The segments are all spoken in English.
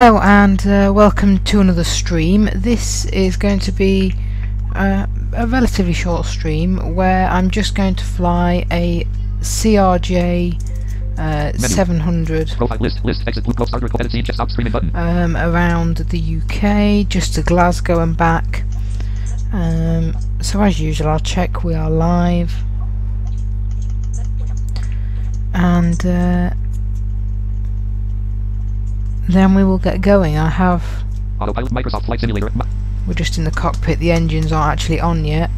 Hello and welcome to another stream. This is going to be a relatively short stream where I'm just going to fly a CRJ 700 around the UK, just to Glasgow and back. So as usual, I'll check we are live, and then we will get going. Autopilot Microsoft Flight Simulator. We're just in the cockpit, the engines aren't actually on yet.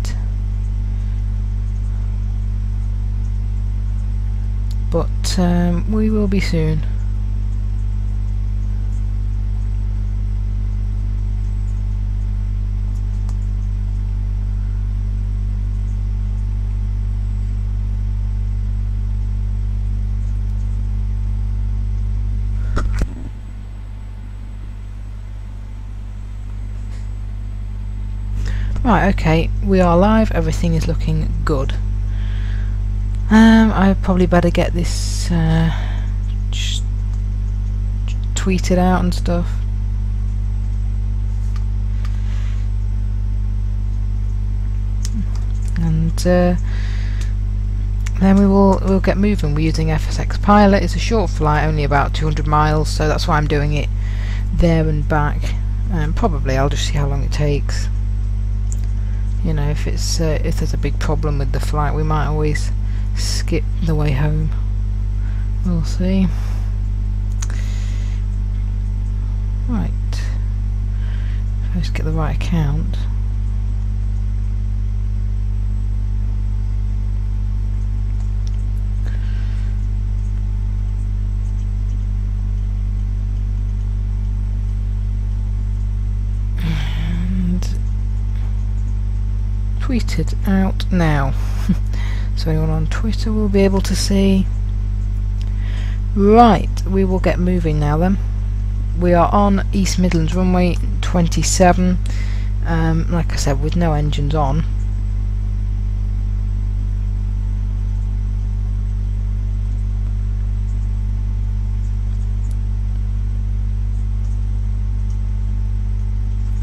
But we will be soon. Right, okay, we are live, everything is looking good. I probably better get this just tweeted out and stuff. And then we'll get moving. We're using FSX Pilot. It's a short flight, only about 200 miles, so that's why I'm doing it there and back. Probably I'll just see how long it takes. You know, if there's a big problem with the flight, we might always skip the way home. We'll see. Right. Let's get the right account. Tweeted out now. So anyone on Twitter will be able to see. Right, we will get moving now then. We are on East Midlands runway 27, like I said, with no engines on.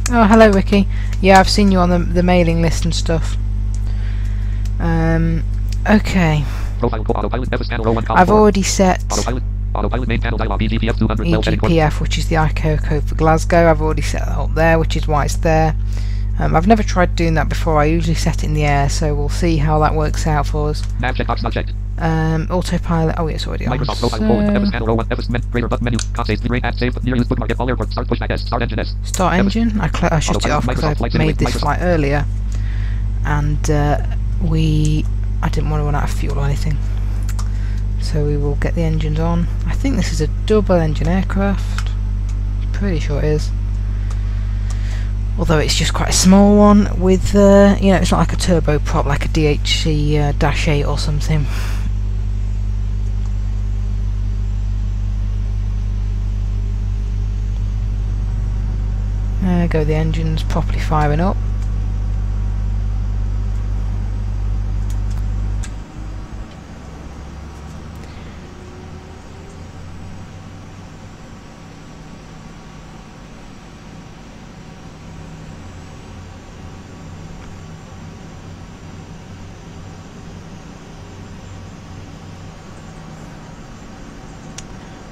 Oh, hello Ricky. Yeah, I've seen you on the mailing list and stuff. Okay. I've already set EGPF, which is the ICAO code for Glasgow. I've already set that up there, which is why it's there. I've never tried doing that before. I usually set it in the air, so we'll see how that works out for us. Autopilot. Oh, it's already on. Start engine. I shut it off because I made this flight earlier, and I didn't want to run out of fuel or anything. So we will get the engines on. I think this is a double engine aircraft. Pretty sure it is. Although it's just quite a small one with, you know, it's not like a turboprop like a DHC-8 or something. There go the engines properly firing up.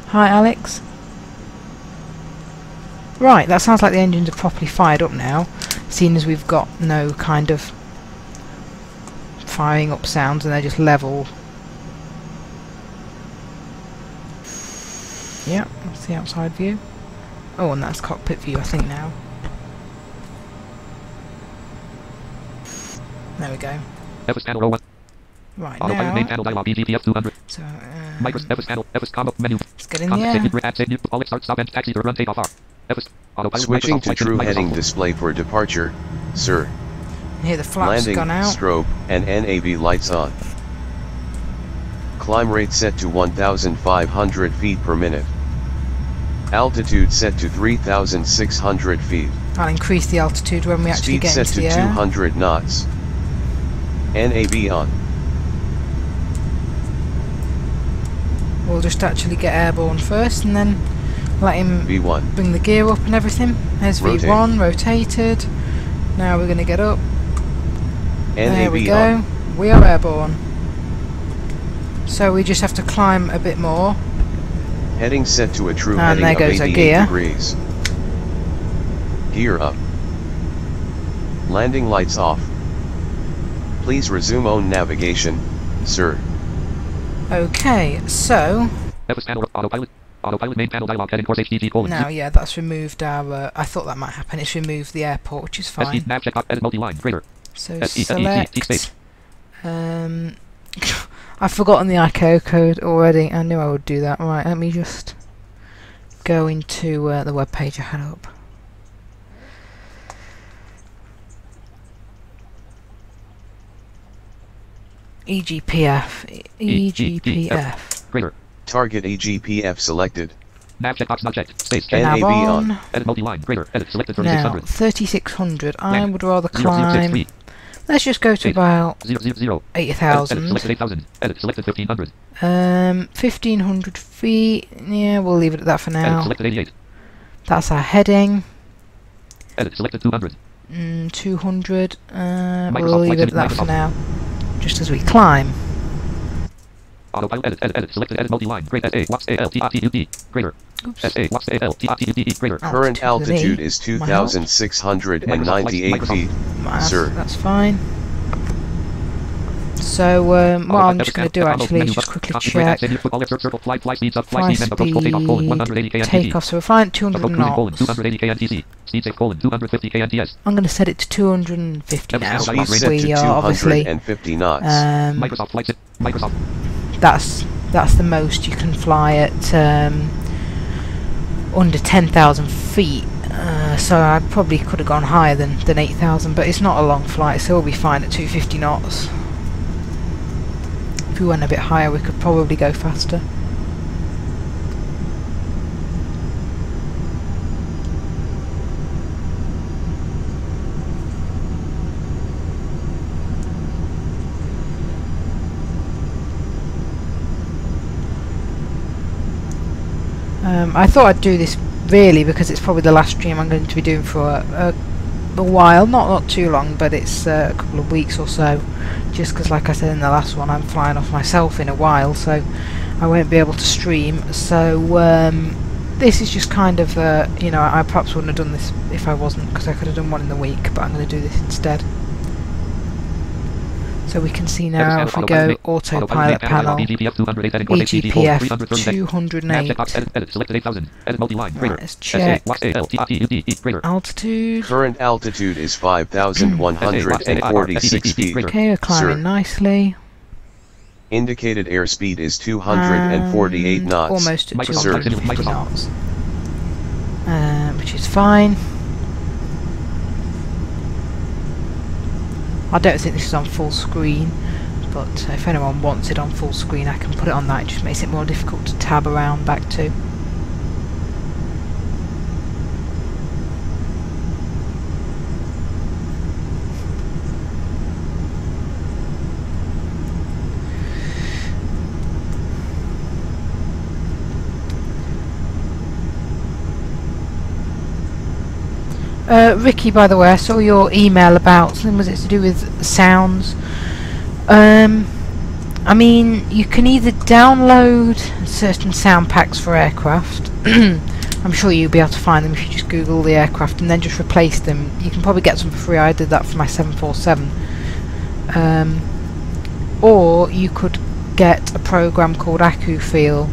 Hi Alex. Right, that sounds like the engines are properly fired up now, seeing as we've got no kind of firing up sounds and they're just level. Yeah, that's the outside view. Oh, and that's cockpit view I think now. There we go. Right, now, so, let's get in the air. Switching to true heading display for departure, sir. Here the flaps Landing, gone out. strobe, and NAV lights on. Climb rate set to 1,500 feet per minute. Altitude set to 3,600 feet. I'll increase the altitude when we actually get into the air. Speed set to 200 knots. NAV on. We'll just actually get airborne first and then Let him V1. bring the gear up and everything. There's Rotate. V1 rotated. Now we're going to get up. There we NAV go. on. We are airborne. So we just have to climb a bit more. Heading set to a true And heading there of goes our 88 gear. degrees. Gear up. Landing lights off. Please resume own navigation, sir. Okay, so FS panel autopilot. Autopilot main panel dialog heading course HDG colon. now, yeah, that's removed our. I thought that might happen. It's removed the airport, which is SE fine. nav check edit multi-line greater. So SE select. I've forgotten the ICAO code already. I knew I would do that. Right, let me just go into the web page I had up. EGPF. EGPF. Greater. Target EGPF selected. Nav checkbox not checked. Space. Nav NAV on. on. Edit multi-line greater. Edit selected Now, 3600. 3600. I Blank. would rather 0063. climb. Let's just go to 8. about 000. Edit 8,000. selected 8000. Edit selected 1500. 1,500 feet. Yeah, we'll leave it at that for Edit now. selected 88. That's our heading. Edit selected 200. 200. We'll Microsoft leave Flight it at that Sim- for now. Just as we climb. Autopilot edit selected edit multi-line greater SA watts ALTRTUD greater. Oops. SA watts ALTRTUD greater. Current altitude is My help. 2,698 feet, sir. That's fine. So what I'm just going to do actually is just quickly check Fly speeds up, fly speed and approach takeoff colon 180 speed, kntc. takeoff. So we're flying at 200 Approach cruising colon knots. 280 kntc. Speed safe colon 250 knts. I'm going to set it to 250 now. Speed Speed set to We are obviously 250 knots. Microsoft Flight Sim. Microsoft. that's the most you can fly at under 10,000 feet. So I probably could have gone higher than 8,000, but it's not a long flight, so we'll be fine at 250 knots. If we went a bit higher, we could probably go faster. I thought I'd do this really because it's probably the last stream I'm going to be doing for a while, not too long, but it's a couple of weeks or so, just because like I said in the last one, I'm flying off myself in a while, so I won't be able to stream. So this is just kind of you know, I perhaps wouldn't have done this if I wasn't, because I could have done one in the week, but I'm going to do this instead. So we can see now if we go autopilot panel, EGPF 208. Right, let's check altitude. Current altitude is 5,146 feet, Okay, we're climbing sir. nicely. Indicated airspeed is 248 And knots, almost at sir. 250 knots, which is fine. I don't think this is on full screen, but if anyone wants it on full screen, I can put it on that. It just makes it more difficult to tab around back to. Ricky, by the way, I saw your email about something. Was it to do with sounds? I mean, you can either download certain sound packs for aircraft. I'm sure you'll be able to find them if you just Google the aircraft and then just replace them. You can probably get some for free. I did that for my 747. Or you could get a program called AcuFeel,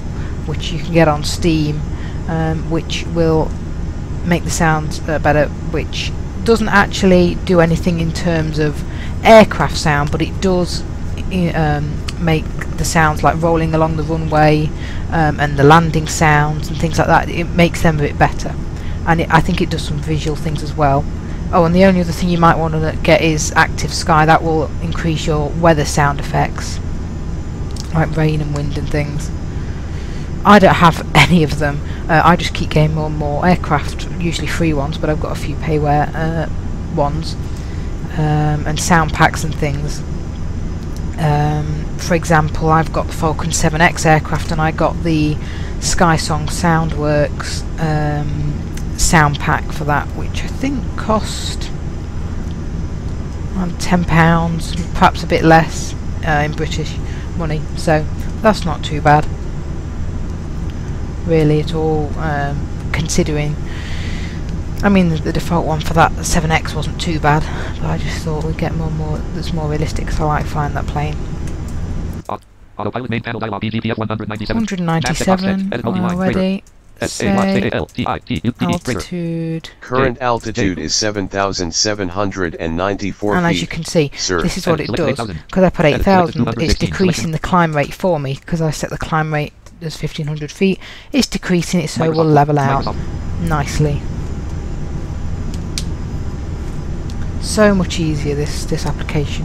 which you can get on Steam, which will make the sounds better, which doesn't actually do anything in terms of aircraft sound, but it does make the sounds like rolling along the runway and the landing sounds and things like that. It makes them a bit better, and I think it does some visual things as well. Oh, and the only other thing you might want to get is Active Sky. That will increase your weather sound effects, like rain and wind and things. I don't have any of them. I just keep getting more and more aircraft, usually free ones, but I've got a few payware ones, and sound packs and things. For example, I've got the Falcon 7X aircraft, and I got the Sky Song Soundworks sound pack for that, which I think cost around £10, perhaps a bit less in British money, so that's not too bad really at all, considering, I mean, the default one for that 7X wasn't too bad, but I just thought we'd get more that's more realistic, because I like flying that plane. Autopilot main panel dialog EGPF 197. 197 already. Set altitude. Current altitude is 7,794 and feet. as you can see, Sir. this is what it does. Because I put 8,000, it's decreasing the climb rate for me, because I set the climb rate as 1,500 feet. It's decreasing it, so we'll level out nicely. So much easier, this application.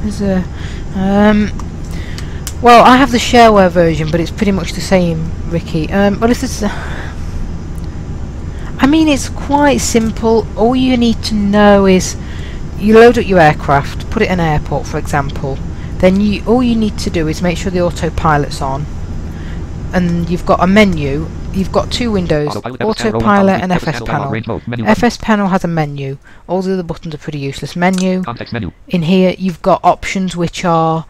There's a well, I have the shareware version, but it's pretty much the same, Ricky. Well, if it's I mean, it's quite simple. All you need to know is you load up your aircraft, put it in an airport, for example. Then all you need to do is make sure the autopilot's on, and you've got a menu. You've got two windows, autopilot and FS panel. FS panel has a menu. All the other buttons are pretty useless. Menu. In here you've got options which are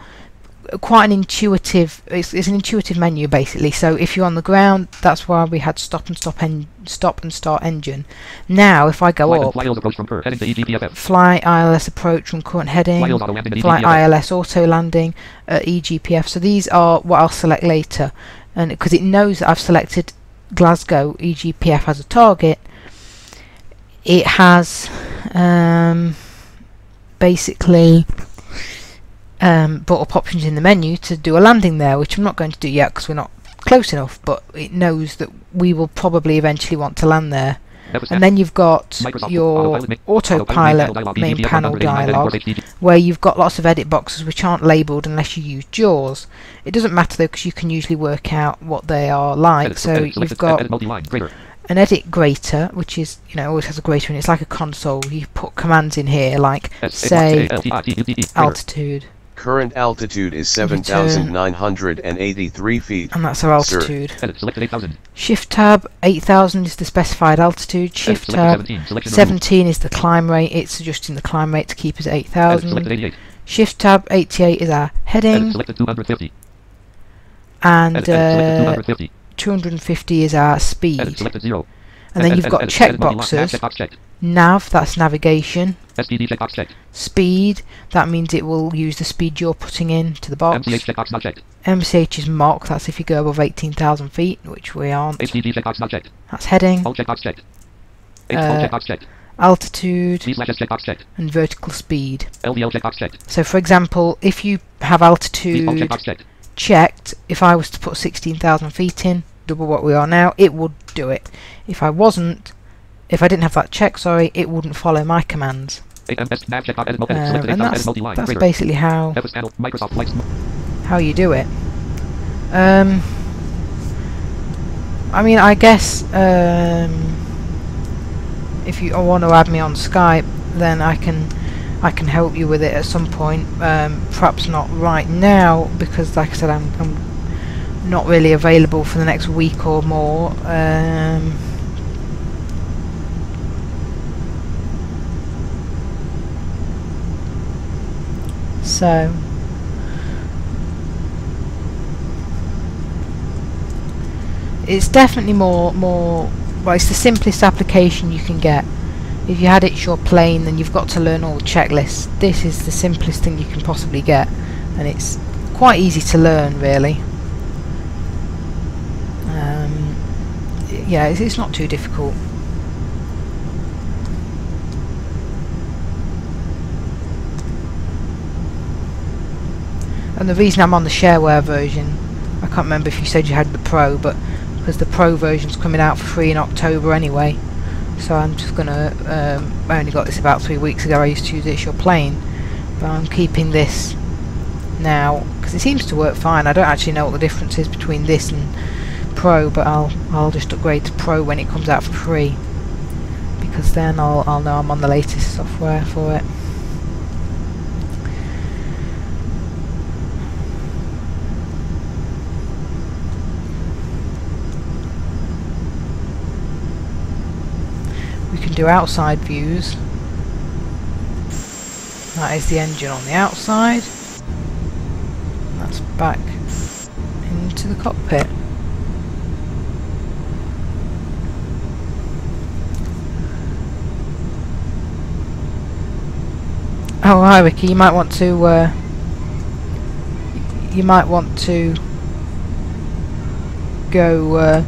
quite an intuitive, it's an intuitive menu basically. So if you're on the ground, that's why we had stop and start engine. Now if I go up, fly ILS approach from current heading, fly ILS auto landing at EGPF. So these are what I'll select later, and because it knows that I've selected Glasgow EGPF as a target, it has basically brought up options in the menu to do a landing there, which I'm not going to do yet because we're not close enough, but it knows that we will probably eventually want to land there. And then you've got your autopilot main panel dialog, where you've got lots of edit boxes which aren't labelled unless you use JAWS. It doesn't matter though, because you can usually work out what they are like. So you've got an edit grater, which is, you know, always has a grater in it. It's like a console. You put commands in here like say altitude. Current altitude is 7,983 feet. And that's our altitude. Shift tab 8,000 is the specified altitude. Shift tab 17 is the climb rate. It's adjusting the climb rate to keep us at 8,000. Shift tab 88 is our heading. And 250 is our speed. And then you've got checkboxes. Nav, that's navigation. Speed, that means it will use the speed you're putting in to the box. MCH is Mach, that's if you go above 18,000 feet, which we aren't. That's heading. Altitude and vertical speed. So for example, if you have altitude checked, if I was to put 16,000 feet in, double what we are now, it would do it. If I didn't have that check, sorry, it wouldn't follow my commands. And that's basically how you do it. I mean, I guess if you want to add me on Skype, then I can help you with it at some point. Perhaps not right now, because like I said, I'm not really available for the next week or more. So it's definitely more well, it's the simplest application you can get. If you had it your plane, then you've got to learn all the checklists. This is the simplest thing you can possibly get, and it's quite easy to learn, really. Yeah, it's not too difficult. And the reason I'm on the shareware version, I can't remember if you said you had the Pro, but because the Pro version's coming out for free in October anyway, so I'm just gonna, I only got this about 3 weeks ago. I used to use it as your plane, but I'm keeping this now, because it seems to work fine. I don't actually know what the difference is between this and Pro, but I'll just upgrade to Pro when it comes out for free, because then I'll know I'm on the latest software for it. We can do outside views. That is the engine on the outside. That's back into the cockpit. Oh, hi Ricky, you might want to go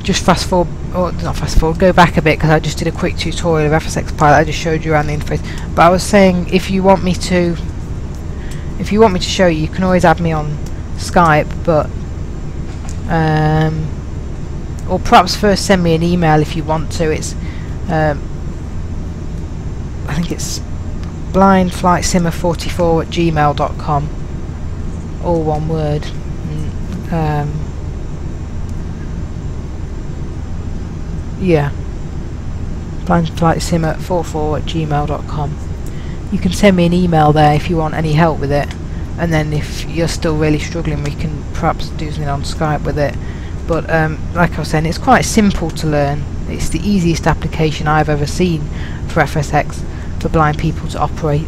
just fast forward, or not fast forward, go back a bit, because I just did a quick tutorial of FSX Pilot. I just showed you around the interface, but I was saying if you want me to show you, you can always add me on Skype, but or perhaps first send me an email if you want to. It's I think it's blindflightsimmer44@gmail.com, all one word. Yeah, blindflightsimmer44@gmail.com. You can send me an email there if you want any help with it, and then if you're still really struggling, we can perhaps do something on Skype with it. But like I was saying, it's quite simple to learn. It's the easiest application I've ever seen for FSX for blind people to operate.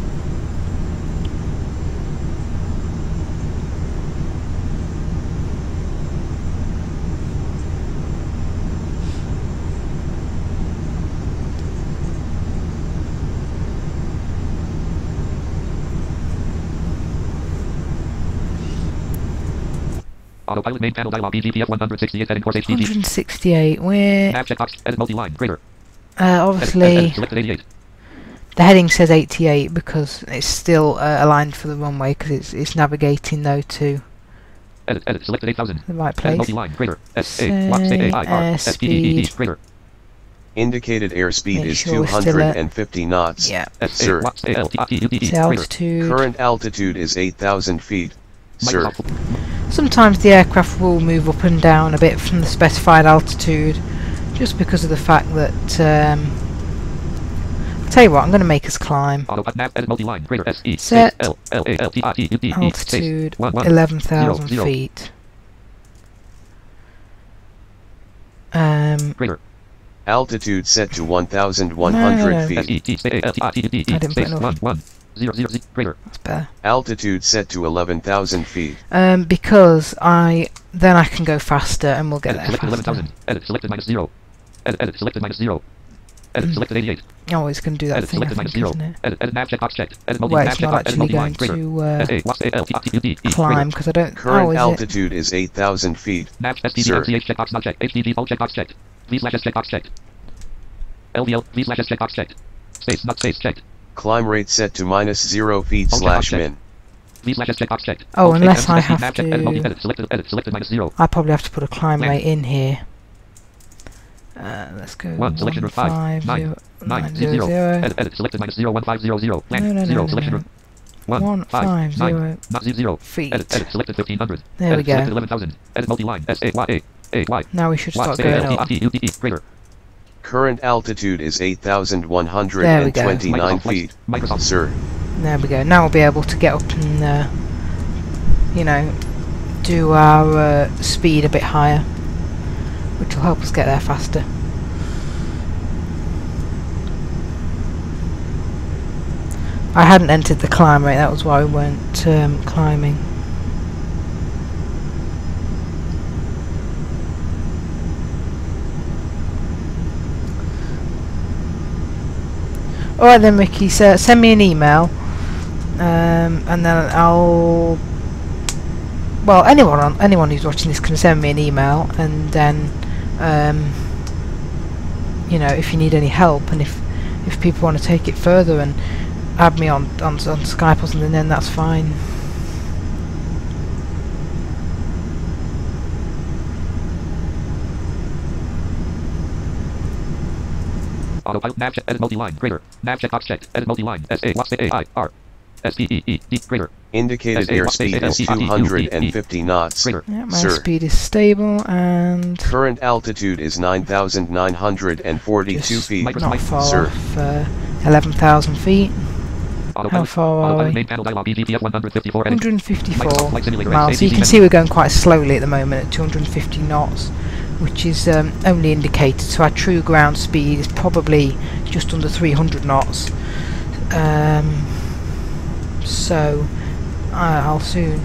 Autopilot main panel dialog BGPF 168 heading course HDD. 168, we're Nav checkbox, edit multi-line, greater. obviously Selected 88. the heading says 88 because it's still aligned for the runway, because it's navigating though to Edit, selected 8000. the right Edit place. multi-line, greater. S8, greater. Indicated airspeed Make is sure we're still at- 250 knots. Yeah. Sir. It's altitude. Current altitude is 8,000 feet. Sir. Sometimes the aircraft will move up and down a bit from the specified altitude, just because of the fact that I'll tell you what, I'm going to make us climb. Set altitude 11,000 feet. Altitude set to 1,100 feet. I didn't put enough. That's better. Altitude set to 11,000 feet. Because then I can go faster and we'll get there faster. Edit selected -0. Edit selected -0. Edit selected 88. Oh, it's going to do that Edit thing, I selected think, -0. isn't it? Edit nav checkbox checked. Edit Well, it's not actually going to climb, because I don't... Current is it? altitude is 8,000 feet. Nav Sir. SDD checkbox not checked. HDD full checkbox checked. V/S checkbox checked. LVL V/S checkbox checked. Space not space checked. Climb rate set to -0 feet /min. V/S checkbox checked. Oh, unless I have to... Edit selected -0. I probably have to put a climb rate in here. Let's go 1 selection route 5 9 9 0 edit selected -0 1500 land 0 selection route 1 5 9 not 0 feet. Edit selected 1500. There we go. Selected 11,000. Edit multi-line SAY. Now we should start going up. Greater. Current altitude is There we 8,129 go. feet. Microsoft. Sir. There we go. Now we'll be able to get up and, you know, do our speed a bit higher, which will help us get there faster. I hadn't entered the climb rate, that was why we weren't climbing. Alright then, Ricky, so send me an email, and then I'll... Well, anyone who's watching this can send me an email, and then, you know, if you need any help, and if people want to take it further and add me on Skype or something, then that's fine. Autopilot nav check edit multi-line greater. Nav checkbox checked. Edit multi-line SAY R SPEE D greater. Indicated airspeed is 250 knots, Yeah, my sir. speed is stable, and Current altitude is 9,942 feet, not far sir. off 11,000 feet. How far are we? 154 miles. So you can see we're going quite slowly at the moment at 250 knots, which is only indicated. So our true ground speed is probably just under 300 knots. So I'll soon.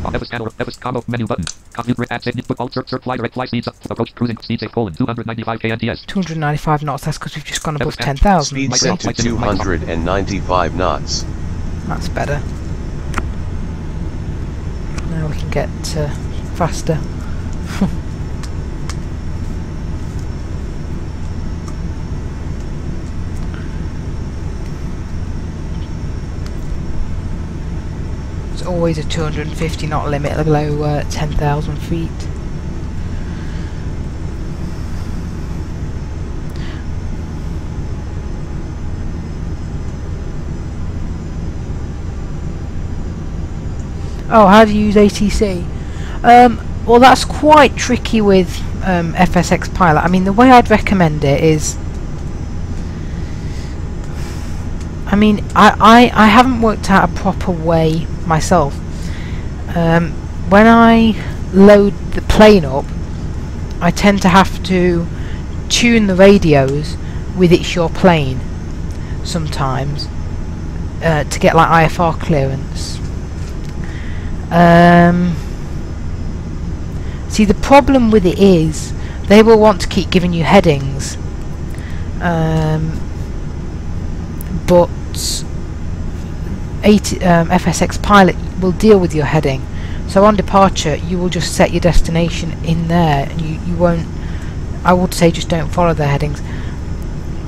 295 knots. That's because we've just gone above 10,000. Speed set to 295 knots. That's better. Now we can get faster. There's always a 250 knot limit below 10,000 feet. Oh, how do you use ATC? Well, that's quite tricky with FSX Pilot. I mean, the way I'd recommend it is, I mean, I haven't worked out a proper way myself. When I load the plane up, I tend to have to tune the radios with It's Your Plane sometimes to get like IFR clearance. See, the problem with it is they will want to keep giving you headings, but FSX Pilot will deal with your heading. So on departure you will just set your destination in there, and you won't, I would say, just don't follow the headings.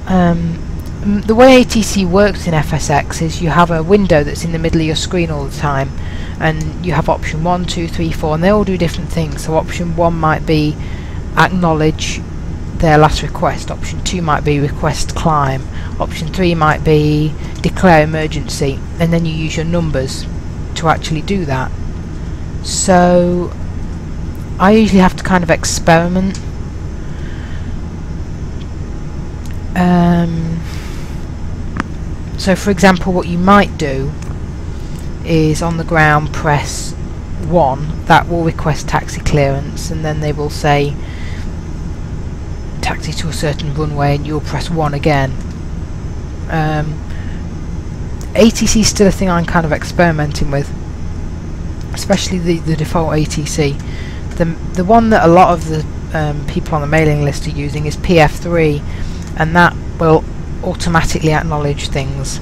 The way ATC works in FSX is you have a window that's in the middle of your screen all the time, and you have option 1, 2, 3, 4, and they all do different things. So option 1 might be acknowledge their last request, option 2 might be request climb, option 3 might be declare emergency, and then you use your numbers to actually do that. So I usually have to kind of experiment. So for example, what you might do is on the ground press 1, that will request taxi clearance, and then they will say taxi to a certain runway, and you'll press 1 again. ATC is still a thing I'm kind of experimenting with, especially the default ATC. The one that a lot of the people on the mailing list are using is PF3, and that will automatically acknowledge things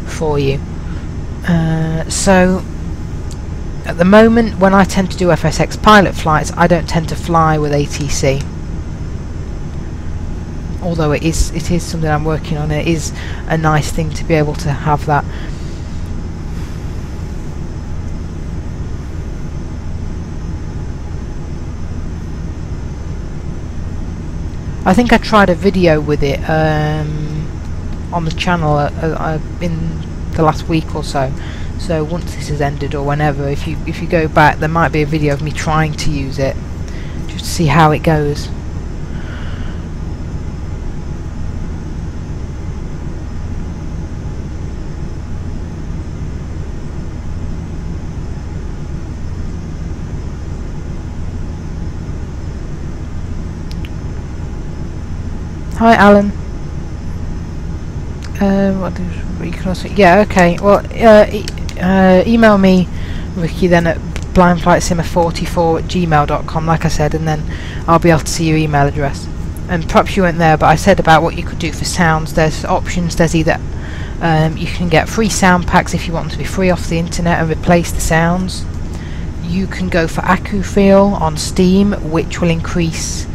for you. So at the moment, when I tend to do FSX Pilot flights, I don't tend to fly with ATC, although it is something I'm working on. It is a nice thing to be able to have that. I think I tried a video with it on the channel in the last week or so. So once this has ended, or whenever, if you go back, there might be a video of me trying to use it, just to see how it goes. Hi, Alan. What you can also, yeah, okay. Well, email me, Ricky, then at blindflightsimmer44@gmail.com, like I said, and then I'll be able to see your email address. And perhaps you weren't there, but I said about what you could do for sounds. There's options. There's either you can get free sound packs if you want them to be free off the internet and replace the sounds. You can go for AcuFeel on Steam, which will increase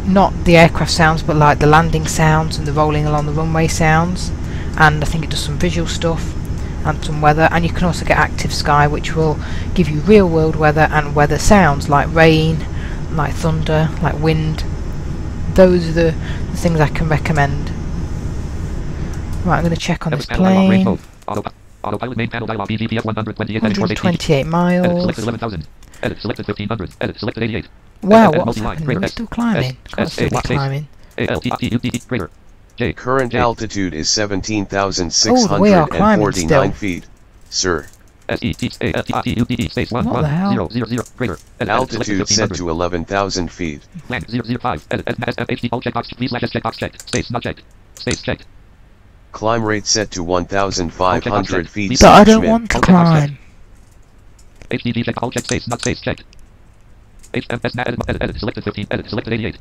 not the aircraft sounds, but like the landing sounds and the rolling along the runway sounds, and I think it does some visual stuff and some weather. And you can also get Active Sky, which will give you real world weather and weather sounds like rain, like thunder, like wind. Those are the things I can recommend. Right, I'm going to check on this plane. Autopilot main panel dialog. GPS 128. 128 miles. Edit selected 11,000. Edit selected 1500. Edit selected 88. Wow, Edit what's happening? We're still climbing. Can't still be climbing. Current altitude is 17,649 feet, sir. What the hell? Altitude set to 11,000 feet. Land 005. Edit FSFHD. All checkbox. Please slash checkbox checked. Space not checked. Space checked. Climb rate set to 1,500 feet. But I don't want to climb. HDD checked. All checked. Space not space checked. HMS edit selected 15. Edit selected 88.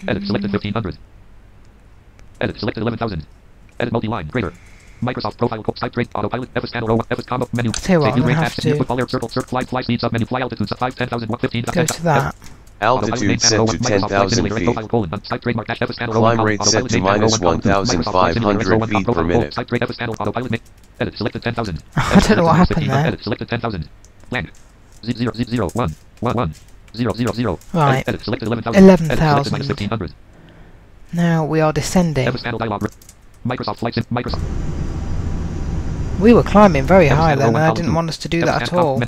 Edit selected 1500. Edit selected 11,000. Edit multi-line greater. Microsoft profile code type rate autopilot FS panel row FS combo menu. Tell you what, I'm gonna have to circle fly speed sub menu fly altitude 5 10,000 15. Go to that. Altitude set to 10,000 feet. Climb rate set to minus 1,500 feet per minute. Edit selected 10,000. I don't know what happened there. Edit selected 10,000. Land 00111 000. Right. Edit selected 11,000. 11,000. 1500. Now we are descending. FS panel dialog. Microsoft flights in Microsoft. We were climbing very high then, and I didn't want us to do that at all.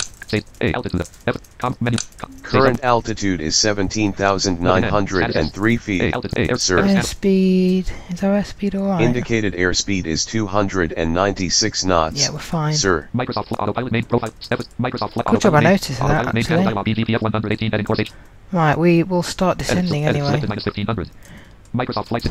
Current altitude is 17,903 feet, sir. Airspeed, is our airspeed alright? Indicated airspeed is 296 knots, yeah, we're fine. sir. Good job I noticed that, actually. Right, we will start descending anyway. Microsoft flights.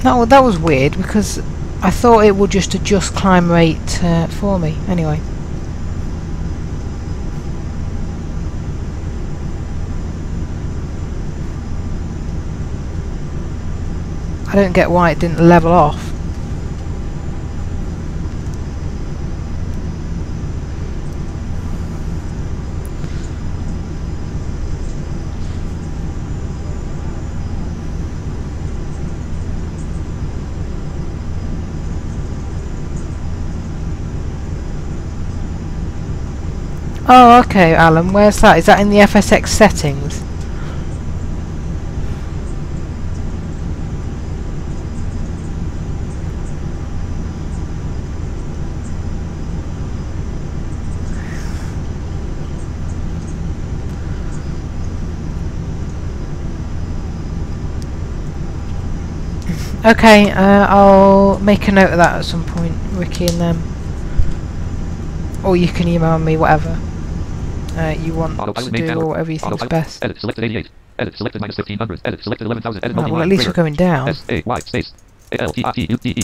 That was weird because I thought it would just adjust climb rate for me. Anyway. I don't get why it didn't level off. Oh, okay, Alan, where's that? Is that in the FSX settings? Okay, I'll make a note of that at some point, Ricky and them. Or you can email me, whatever you want to do, or whatever you think is best. Edit selected 88. Edit selected minus 1500. Edit selected 11,000. Edit right, well, at least we're going down. space.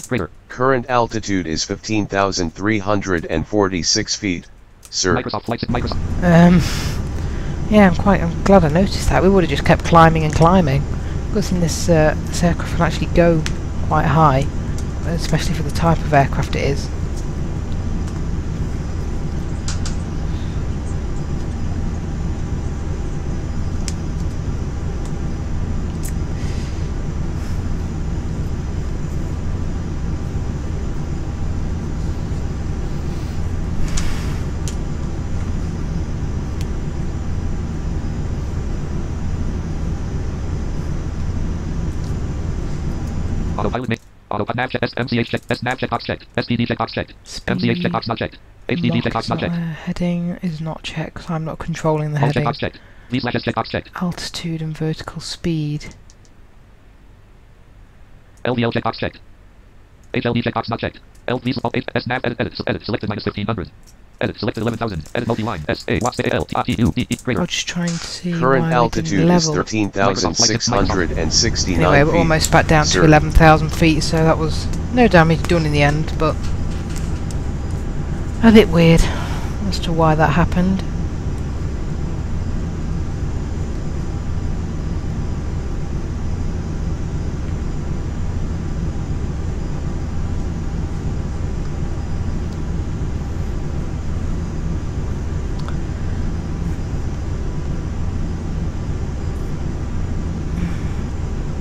Greater. Current altitude is 15,346 feet, sir. Microsoft flights. Microsoft. Yeah, I'm glad I noticed that. We would have just kept climbing and climbing. Because in this aircraft can actually go quite high, especially for the type of aircraft it is. Autopilot make. Autopilot nav check. MCH check. nav checkbox checked. SPD checkbox checked. MCH checkbox not checked. HDD checkbox not checked. Heading is not checked, so I'm not controlling the All heading. checkbox checked. V/S checkbox checked. Altitude and vertical speed. LVL checkbox checked. HLD checkbox not checked. LV SNAV edit selected minus 1500. Edit selected 11,000. Edit multi-line. Greater. I'm just trying to see. Current altitude is 13,669 anyway, we're feet, almost back down sir. to 11,000 feet, so that was no damage done in the end, but a bit weird as to why that happened.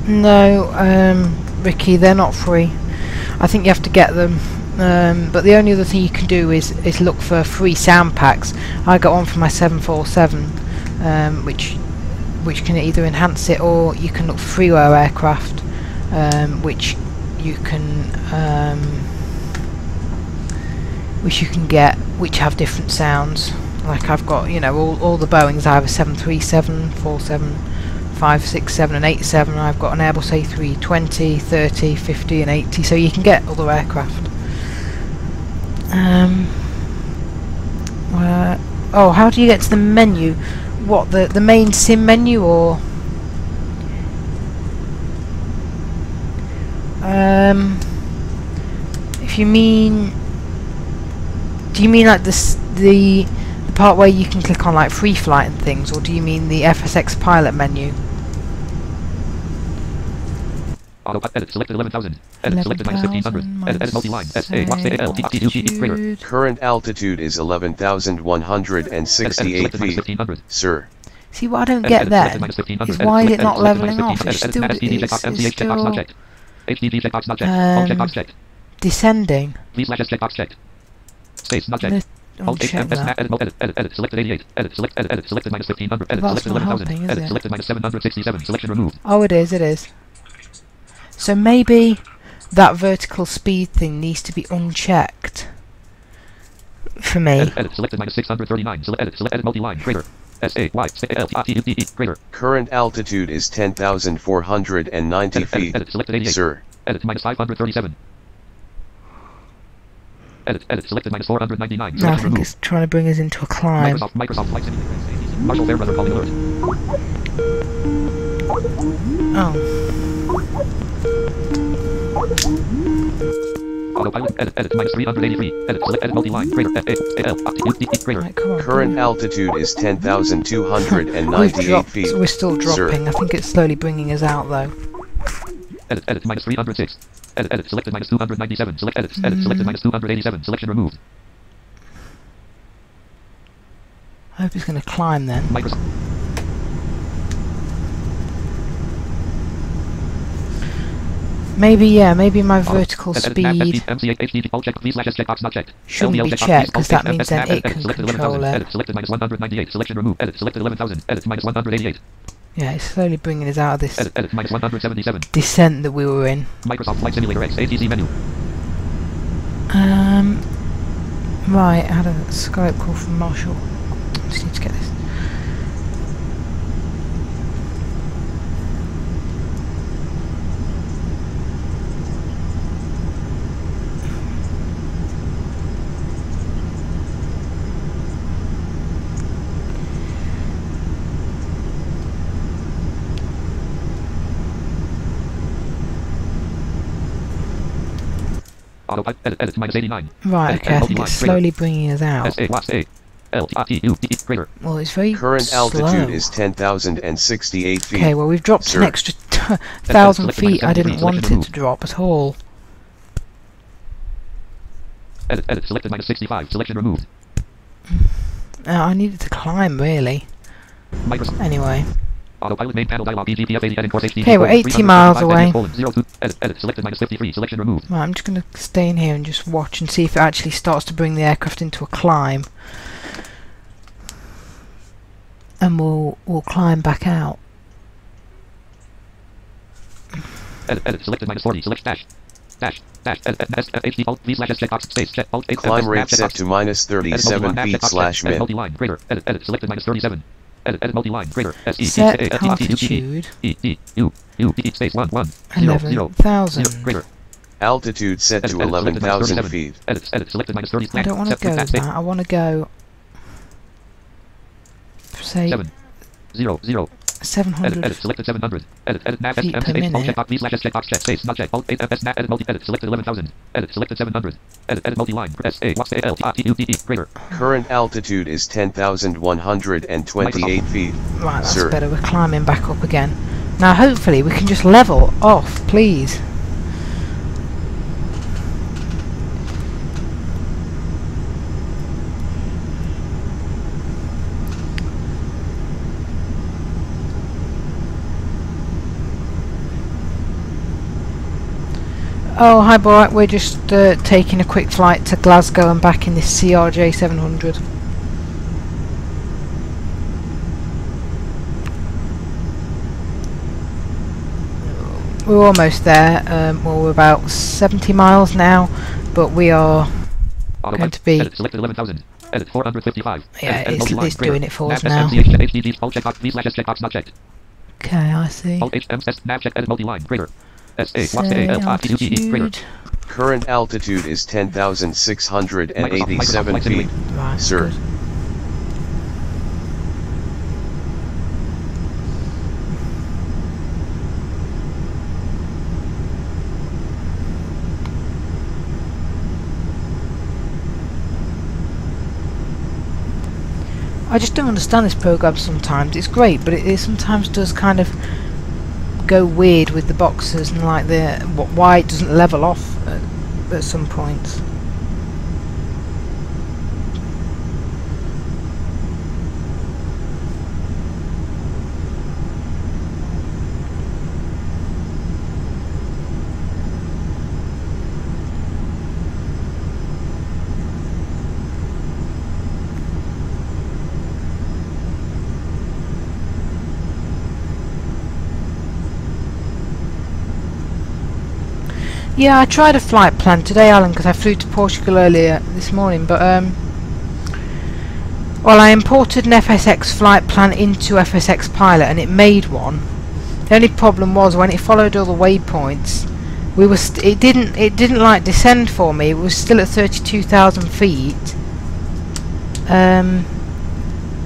No, Ricky, they're not free. I think you have to get them. But the only other thing you can do is look for free sound packs. I got one for my 747, which can either enhance it, or you can look for freeware aircraft. which you can get, which have different sounds. Like I've got, you know, all the Boeings. I have a 737, 47, 567 and 87. I've got an Airbus A320, 30, 50 and 80, so you can get other aircraft. Oh, how do you get to the menu? What, the main sim menu, or if you mean, do you mean like the part where you can click on like free flight and things, or do you mean the FSX pilot menu? Auto edit selected 11,000. Edit selected minus 1500. Edit multi-line. SA watch the LTT greater. Current altitude is 11,168 feet, sir. See, what I don't get then is why is it not leveling off? It's still descending. Please slash checkbox checked. Space not checked. Alt Uncheck that. edit selected 88. Edit selected minus 1500. Edit That's selected not 11,000. helping, is Edit it? selected minus 767. Selection removed. Oh, it is, it is. So maybe that vertical speed thing needs to be unchecked for me. Edit selected minus 639. Edit multi-line greater. SA Y LTT greater. Current altitude is 10,490 feet, Edit selected 88. sir. Edit minus 537. Edit selected minus 499. No, I Selection think removed. it's trying to bring us into a climb. Microsoft Flight Simulator. Marshall Fairbrother calling alert. Oh, Autopilot edit minus 383. Edit multi-line greater. Greater. right, come on. Current altitude is We've 10,298 dropped, feet, we're still sir. dropping. I think it's slowly bringing us out though. Edit minus 306. Edit selected minus 297. Edit selected minus 287. Selection removed. I hope it's going to climb then. Microsoft. Maybe, yeah, maybe my vertical speed shouldn't be checked, because that means then it can control it. Edit selected minus 198. Selection removed. Edit selected 11,000. Edit minus 188. Yeah, it's slowly bringing us out of this Edit minus 177. descent that we were in. Microsoft Flight Simulator X ATC menu. Right, I had a Skype call from Marshall. Just need to get this. Autopilot edit minus 89. Right, okay, I think it's slowly bringing us out. SA watch A LTT greater. Well, it's very Current slow. altitude is 10,068 feet. Okay, well we've dropped sir. an extra 1,000 Select minus feet. I 73, didn't want selection it to drop at all. Edit selected minus 65. Selection removed. I needed to climb, really. Microsoft. Anyway. Autopilot main panel dialog EGPF 80 and course HD. Okay, we're 80 miles away. 02. Edit selected minus 53. Selection removed. Right, I'm just going to stay in here and just watch and see if it actually starts to bring the aircraft into a climb. And we'll climb back out. Edit selected minus 40. Select dash. HD alt V slash S checkbox space check alt Climb rate set to minus 37 feet / min. multi-line greater. Edit selected minus 37. Edit multi-line greater. Set altitude space 1 11,000. greater. Altitude set to 11,000 feet. Edit selected minus 30. I don't want to go that. I want to go, say, 700. Edit selected 700. Edit nav feet per minute. checkbox V slash S checkbox check space not check alt 8 FS edit multi edit selected 11,000. Edit selected 700. Edit multi-line SA watch A L T greater. Current altitude is 10,128 feet. Right, that's sir. better. We're climbing back up again. Now hopefully we can just level off, please. Oh, hi Borat, we're just taking a quick flight to Glasgow and back in this CRJ 700. We're almost there. Well, we're about 70 miles now, but we are going to be... Edit selected 11,000. Edit 455. Yeah, Edit it's doing it for us nav now. SMCH HDDs all checkbox. Please slash checkbox not checked. Okay, I see. Alt HM nav check edit multi-line greater. Say altitude. Current altitude is 10,687 feet, Right, sir. good. I just don't understand this program sometimes. It's great, but it sometimes does kind of go weird with the boxes and like why it doesn't level off at some points. Yeah, I tried a flight plan today, Alan, because I flew to Portugal earlier this morning, but well, I imported an FSX flight plan into FSX Pilot and it made one. The only problem was when it followed all the waypoints, it didn't like descend for me. It was still at 32,000 feet,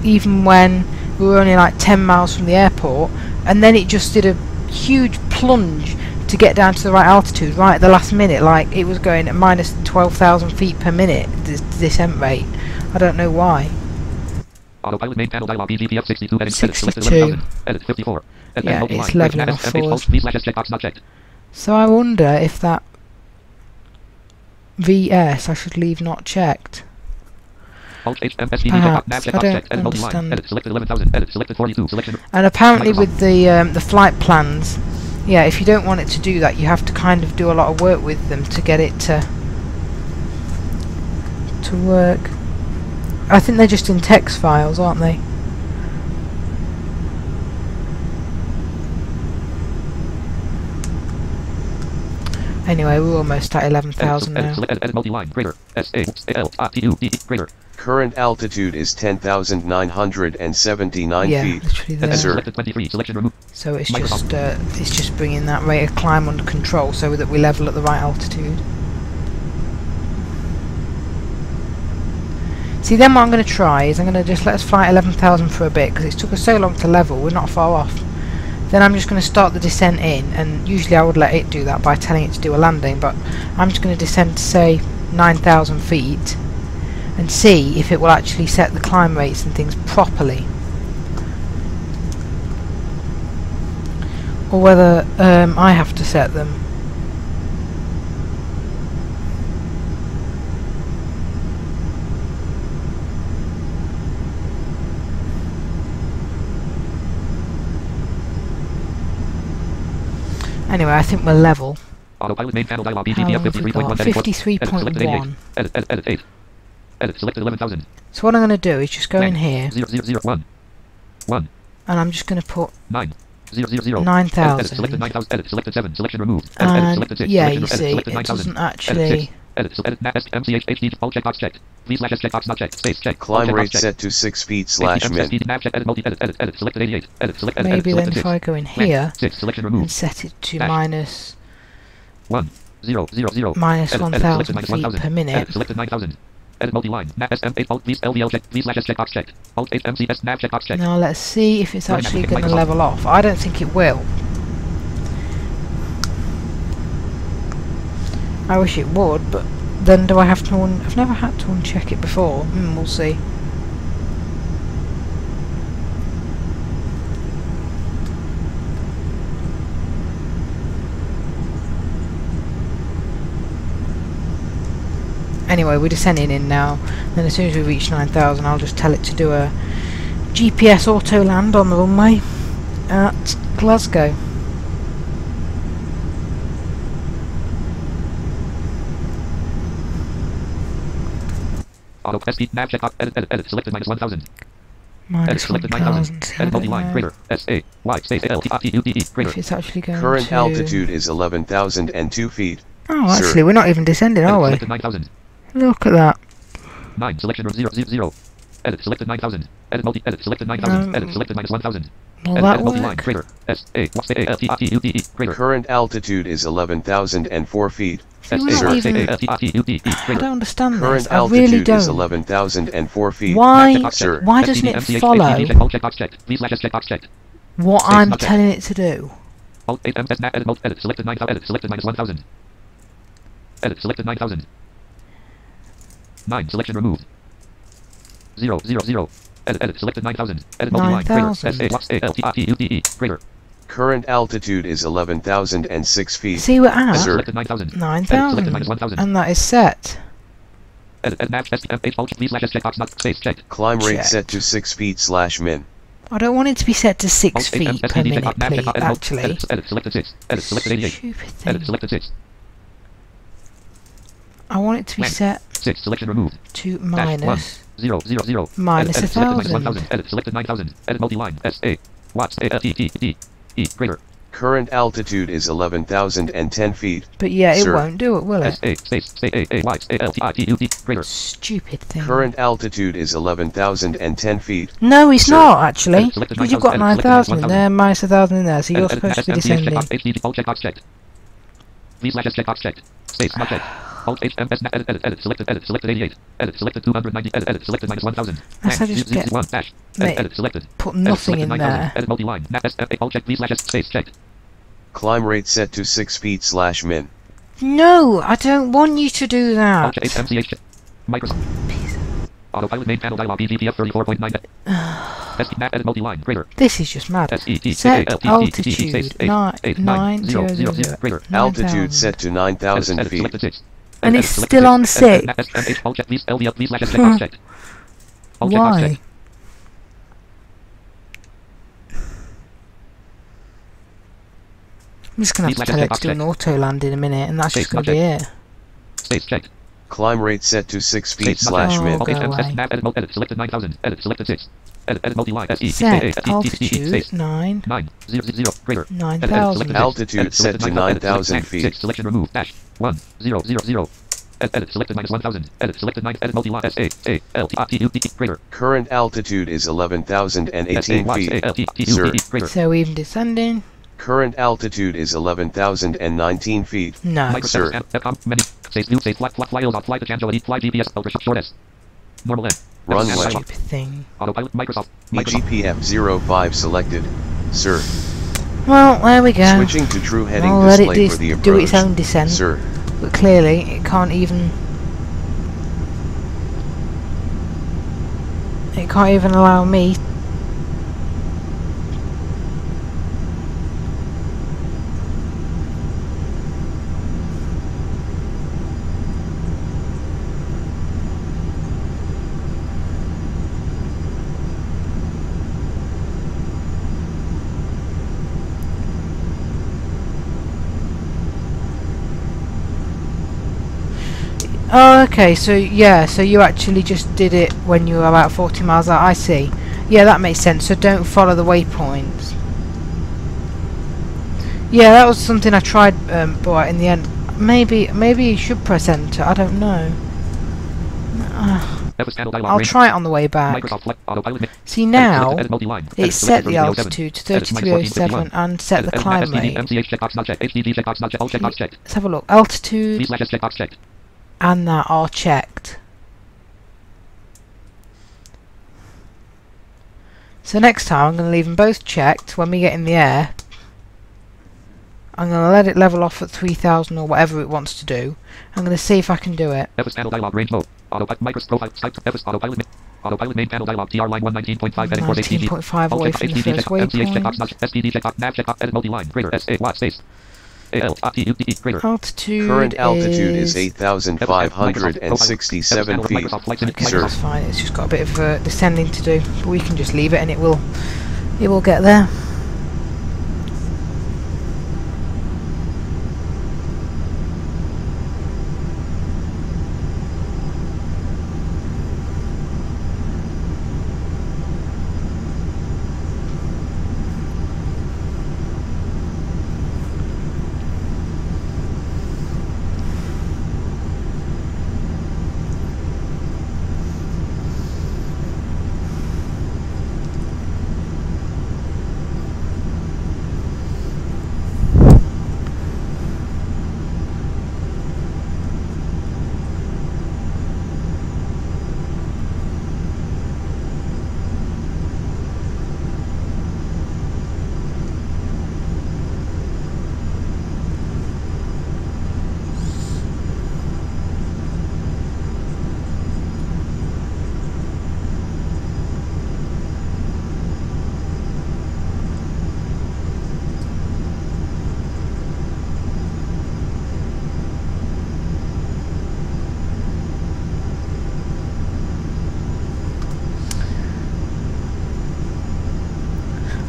even when we were only like 10 miles from the airport, and then it just did a huge plunge to get down to the right altitude right at the last minute. Like it was going at minus 12,000 feet per minute, the descent rate. I don't know why. Autopilot main panel dialog EGPF 62 edit 62. edit 54. Yeah, it's leveling off for us. Checkbox not checked. So I wonder if that VS I should leave not checked. Perhaps, I don't understand. Edit selected 11,000. Edit selected 42. Selection. And apparently with the flight plans, yeah, if you don't want it to do that, you have to kind of do a lot of work with them to get it to work. I think they're just in text files, aren't they? Anyway, we're almost at 11,000 now. Edit multi-line greater. greater. Current altitude is 10,979 Yeah, feet, literally there. sir. Selected 23. Selection removed. So it's just bringing that rate of climb under control so that we level at the right altitude. See, then what I'm going to try is I'm going to just let us fly at 11,000 for a bit because it took us so long to level. We're not far off. Then I'm just going to start the descent in, and usually I would let it do that by telling it to do a landing, but I'm just going to descend to say 9,000 feet and see if it will actually set the climb rates and things properly, or whether I have to set them. Anyway, I think we're level. Autopilot main panel dialog How long have we got? 53.1. Edit 8. Edit selected 11,000. So what I'm going to do is just go in here, 0,0,0,1. 1. and I'm just going to put 9. 0,0,0. 9,000. Edit selected 9,000. Edit selected 7. Selection removed. And Edit selected 6. yeah, Selection you see, selected it 9,000. doesn't actually... Edit MCH HD all checkbox checked. Please slash checkbox not checked. Space check. Climb rate set to 6 feet / min. Edit multi edit selected 88. Edit select edit Maybe then selected if I go in here 6. Selection and removed. set it to Dash. minus 1,0,0,0. minus Edit 1,000 selected feet 1,000. per minute. Edit selected 9,000. Edit multi-line. Nav SM8 Alt please LVL check. Please slash checkbox checked. Alt 8 MCS nav checkbox checked. Now let's see if it's Running actually application going to Microsoft. level off. I don't think it will. I wish it would, but then do I have to I've never had to uncheck it before. We'll see. Anyway, we're descending in now. Then as soon as we reach 9,000, I'll just tell it to do a GPS auto land on the runway at Glasgow. Auto speed nav checkbox edit selected -1,000. Minus selected 9,000. 1,000. Edit multi-line. Greater. S-A. Y. Space A-L-T-R-T-U-D-E. Greater. If it's actually going Current to... altitude is 11,002 feet. Oh, Sir. actually, we're not even descending, are we? Selected 9,000. Look at that. 9. Selection room 0, 0, 0. Edit selected 9,000. Edit multi. Edit selected 9,000. Edit selected minus 1,000. Will Edit, that edit multi-line. work? Greater. S-A. Greater. Current altitude is 11,004 feet. See, we're not even... S-A-A-L-T-R-T-U-D-E. I Greater. don't understand Current this. I really altitude is don't. 11,004 feet. Why Sir. doesn't it follow what I'm telling it to do? Alt 8 MS edit mode edit selected 9,000 edit selected minus 1,000. Edit selected 9,000. 9 selection removed. 0 0 0. Edit selected 9,000. Edit multi-line. Greater. 9,000. S-A-A-L-T-R-T-U-D-E. Greater. Current altitude is 11,006 feet. See, we're at Sir. Selected 9,000. Edit 9,000. selected minus 1,000. And that is set. Edit match S-P-M-H alt please slash checkbox not space checked. Climb rate Check. set to 6 feet /min. I don't want it to be set to 6 Alt feet 8 per SPD minute, checkbox please, actually. Edit selected 6. Edit selected 88. Stupid Edit thing. selected 6. I want it to be Blank. set 6 selection removed. to Dash 1. minus 0 0 0. minus Edit selected minus 1,000. 1,000. Edit selected 9,000. Edit multi-line. S-A. Watts A-L-T-T-D-E. Greater. Current altitude is 11,010 feet. But yeah, it Sir. won't do it, will it? S-A. Space. A-A-Y-A-L-T-I-T-U-D. Greater. Stupid thing. Current altitude is 11,010 feet. No, it's Sir. not, actually. Edit selected Because you've got 9,000. 9,000 in 1,000. there, minus 1,000 in there, so you're Edit supposed to be SPDH descending. checkbox HD alt checkbox checked. V slash S checkbox checked. Space not checked. Alt H M S edit selected 88. Edit selected 290. Edit selected minus 1,000. That's how I just get- 1 dash. Mate, Edit selected. Put Edit nothing selected in 9,000. there. Edit multi-line. S alt check V slash S space checked. Climb rate set to 6 feet /min. No, I don't want you to do Alt that. H MCH check. Microsoft. Autopilot main panel dialog BGPF 34.9. SP map edit multi-line. Greater. This is just mad. S-E-T Set altitude altitude 9,000. Altitude set to 9,000 Edit feet. selected 6. And Edit it's selected still on 6. SMH alt check V LVL V slash S checkbox checked. Alt checkbox Why? checked. I'm just going to have to tell it to do an auto land in a minute, and that's just going to be it. Space checked. Climb rate set to 6 feet Space /min. Oh, go away. Edit selected 9,000. Edit selected 6. Edit multi-line. Set altitude 9. 9 0 0 greater. 9,000. Altitude set to 9,000 feet. 6 selection removed. Dash 1 0 0 0. Edit selected minus 1,000. Edit selected 9. Edit multi-line. S-A-A-L-T-R-T-U-D greater. Current altitude is 11,018 feet. Sir. Greater. So even descending? Current altitude is 11,019 feet. No. Sir. Many. Safe new safe fly on fly to Chanjo and fly GPS ultra short S. Normal N. Runway. Stupid thing. Autopilot Microsoft. EGPF 05 selected. Sir. Well, there we go. Switching to true heading I'll let it display for the approach. do its own descent. Sir. But clearly, it can't even... It can't even allow me... Oh, okay, so yeah, so you actually just did it when you were about 40 miles out, I see. Yeah, that makes sense, so don't follow the waypoints. Yeah, that was something I tried, but in the end, maybe you should press enter, I don't know. I'll try it on the way back. See now, it set the altitude to 3307 and set the climb rate. Let's have a look. Altitude and that are checked. So next time I'm going to leave them both checked when we get in the air. I'm going to let it level off at 3000 or whatever it wants to do. I'm going to see if I can do it. Autopilot main panel dialog TR line 119.5 edit course 19.5 away from the first waypoint. edit multi-line greater S A Y space A-L-T-U-D-E greater. Altitude Current altitude is is 8,567 feet. okay, Sir. that's fine. It's just got a bit of descending to do, but we can just leave it and it will get there.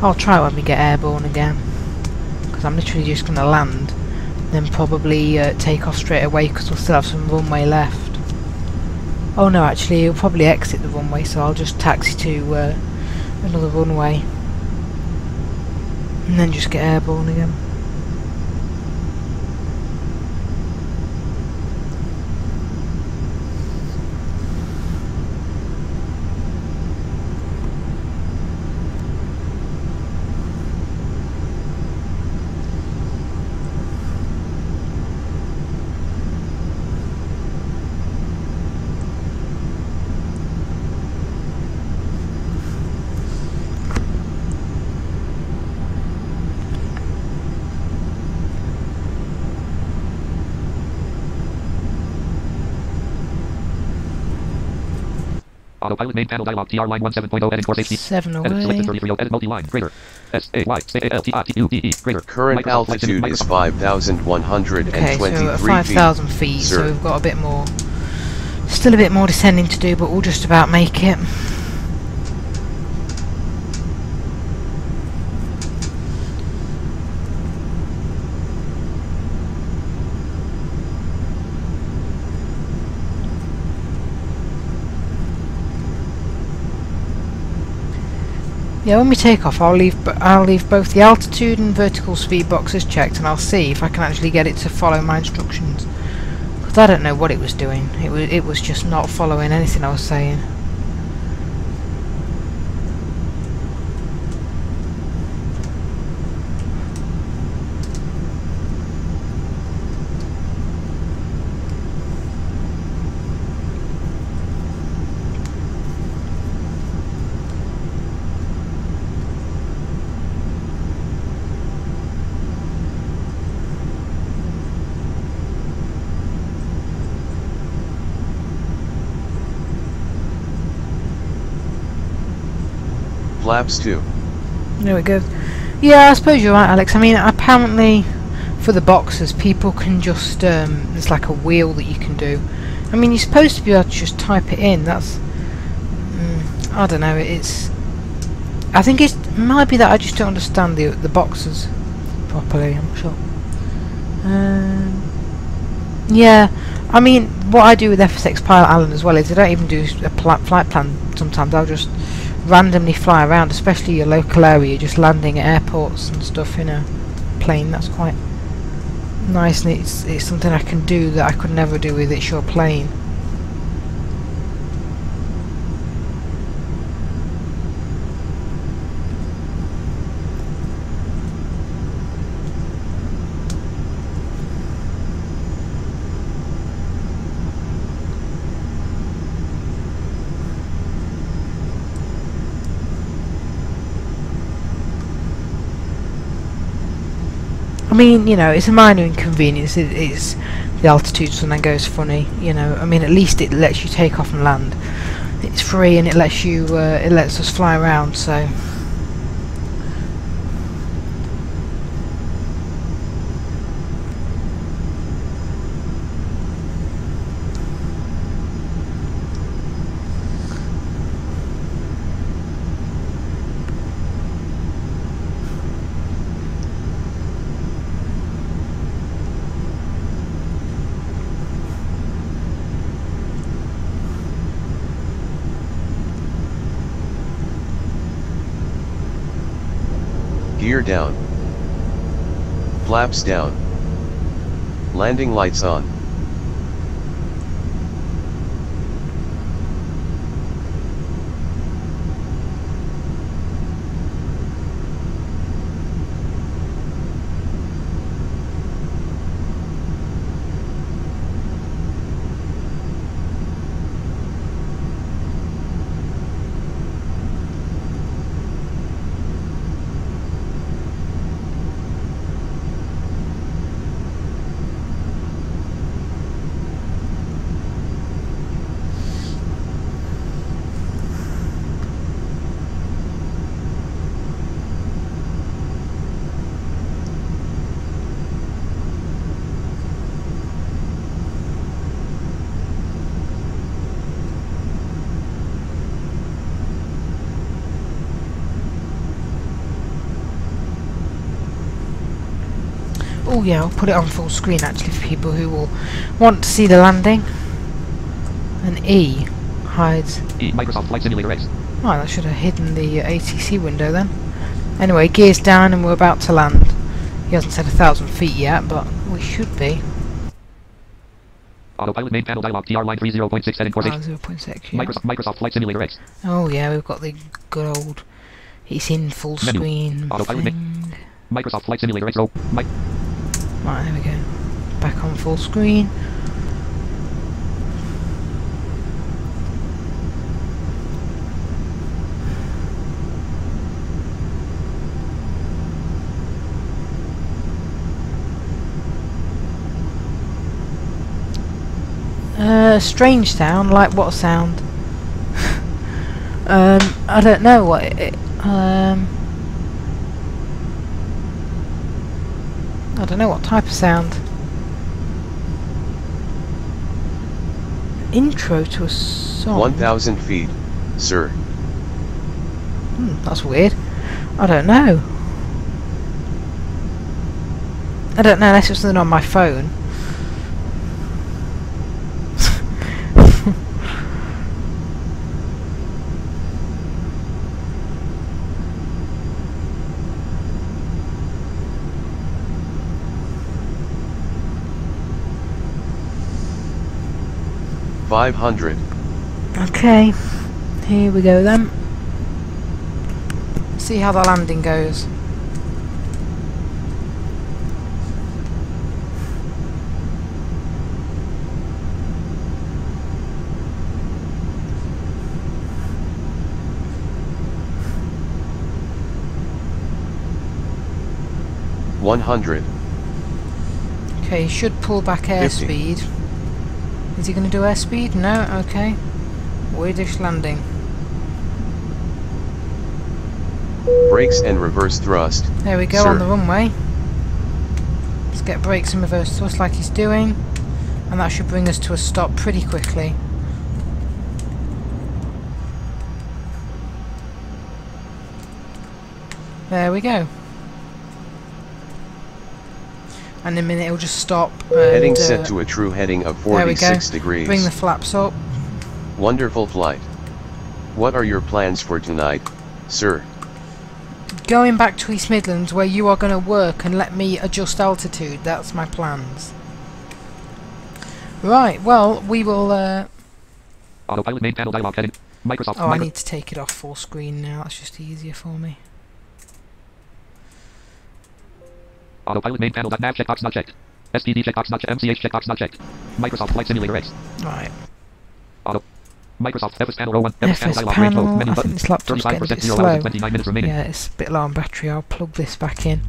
I'll try when we get airborne again, because I'm literally just going to land, then probably take off straight away, because we'll still have some runway left. Oh no, actually you'll probably exit the runway, so I'll just taxi to another runway and then just get airborne again. Autopilot main panel dialog TR line 17.0 edit for safety. 7 away. Edit selected 30 edit multi-line greater. S-A-Y-C-A-L-T-I-T-U-D-E greater. Current altitude is 5,123 Okay, so we're at feet. 5,000 feet, so we've got a bit more, still a bit more descending to do, but we'll just about make it. Yeah, when we take off, I'll leave both the altitude and vertical speed boxes checked, and I'll see if I can actually get it to follow my instructions. Because I don't know what it was doing. It was just not following anything I was saying. Flaps 2. There it goes. Yeah, I suppose you're right, Alex. I mean, apparently for the boxes, people can just there's like a wheel that you can do. I mean, you're supposed to be able to just type it in. That's I don't know. I think it might be that I just don't understand the boxes properly. I'm not sure. Yeah, I mean, what I do with FSX Pilot Alan as well is I don't even do a flight plan. Sometimes I'll just randomly fly around, especially your local area, just landing at airports and stuff in a plane. That's quite nice, and it's something I can do that I could never do with It's Your Plane. I mean, you know, it's a minor inconvenience. It's the altitude sometimes goes funny, you know. I mean, at least it lets you take off and land. It's free, and it lets you, it lets us fly around. So. Gear down. Flaps down. Landing lights on. Oh yeah, I'll put it on full screen actually for people who will want to see the landing. And E hides. E. Microsoft Flight Simulator X. Oh, that should have hidden the ATC window then. Anyway, gears down and we're about to land. He hasn't said 1,000 feet yet, but we should be. Autopilot main panel dialog TR line 30.6 setting course. 0.6, yeah. Microsoft Flight Simulator X. Oh yeah, we've got the good old... It's in full Menu. screen Autopilot thing. Microsoft Flight Simulator X. Right, there we go. Back on full screen. Strange sound, like what sound? I don't know what it I don't know what type of sound. Intro to a song. 1,000 feet, sir. That's weird. I don't know. I don't know unless it's something on my phone. $500. Okay, here we go then. See how the landing goes. $100. Okay, he should pull back 50. airspeed. Is he going to do airspeed? No? Okay. Weirdish landing. Brakes and reverse thrust. There we go, sir. on the runway. Let's get brakes and reverse thrust like he's doing. And that should bring us to a stop pretty quickly. There we go. And in a minute it'll just stop. Heading set to a true heading of 46 degrees. Bring the flaps up. Wonderful flight. What are your plans for tonight, sir? Going back to East Midlands where you are going to work and let me adjust altitude. That's my plans. Right, well, we will... Autopilot main panel dialog heading. Microsoft. Oh, I need to take it off full screen now. That's just easier for me. Autopilot main panel. Nav checkbox not checked. SPD checkbox not checked. MCH checkbox not checked. Microsoft Flight Simulator X. Right. Auto. Microsoft FS panel 01. FS panel FS dialog range mode. panel. Menu I button. think this laptop's getting a 35% bit 0 hours and slow. 29 minutes remaining. Yeah, it's a bit low on battery. I'll plug this back in,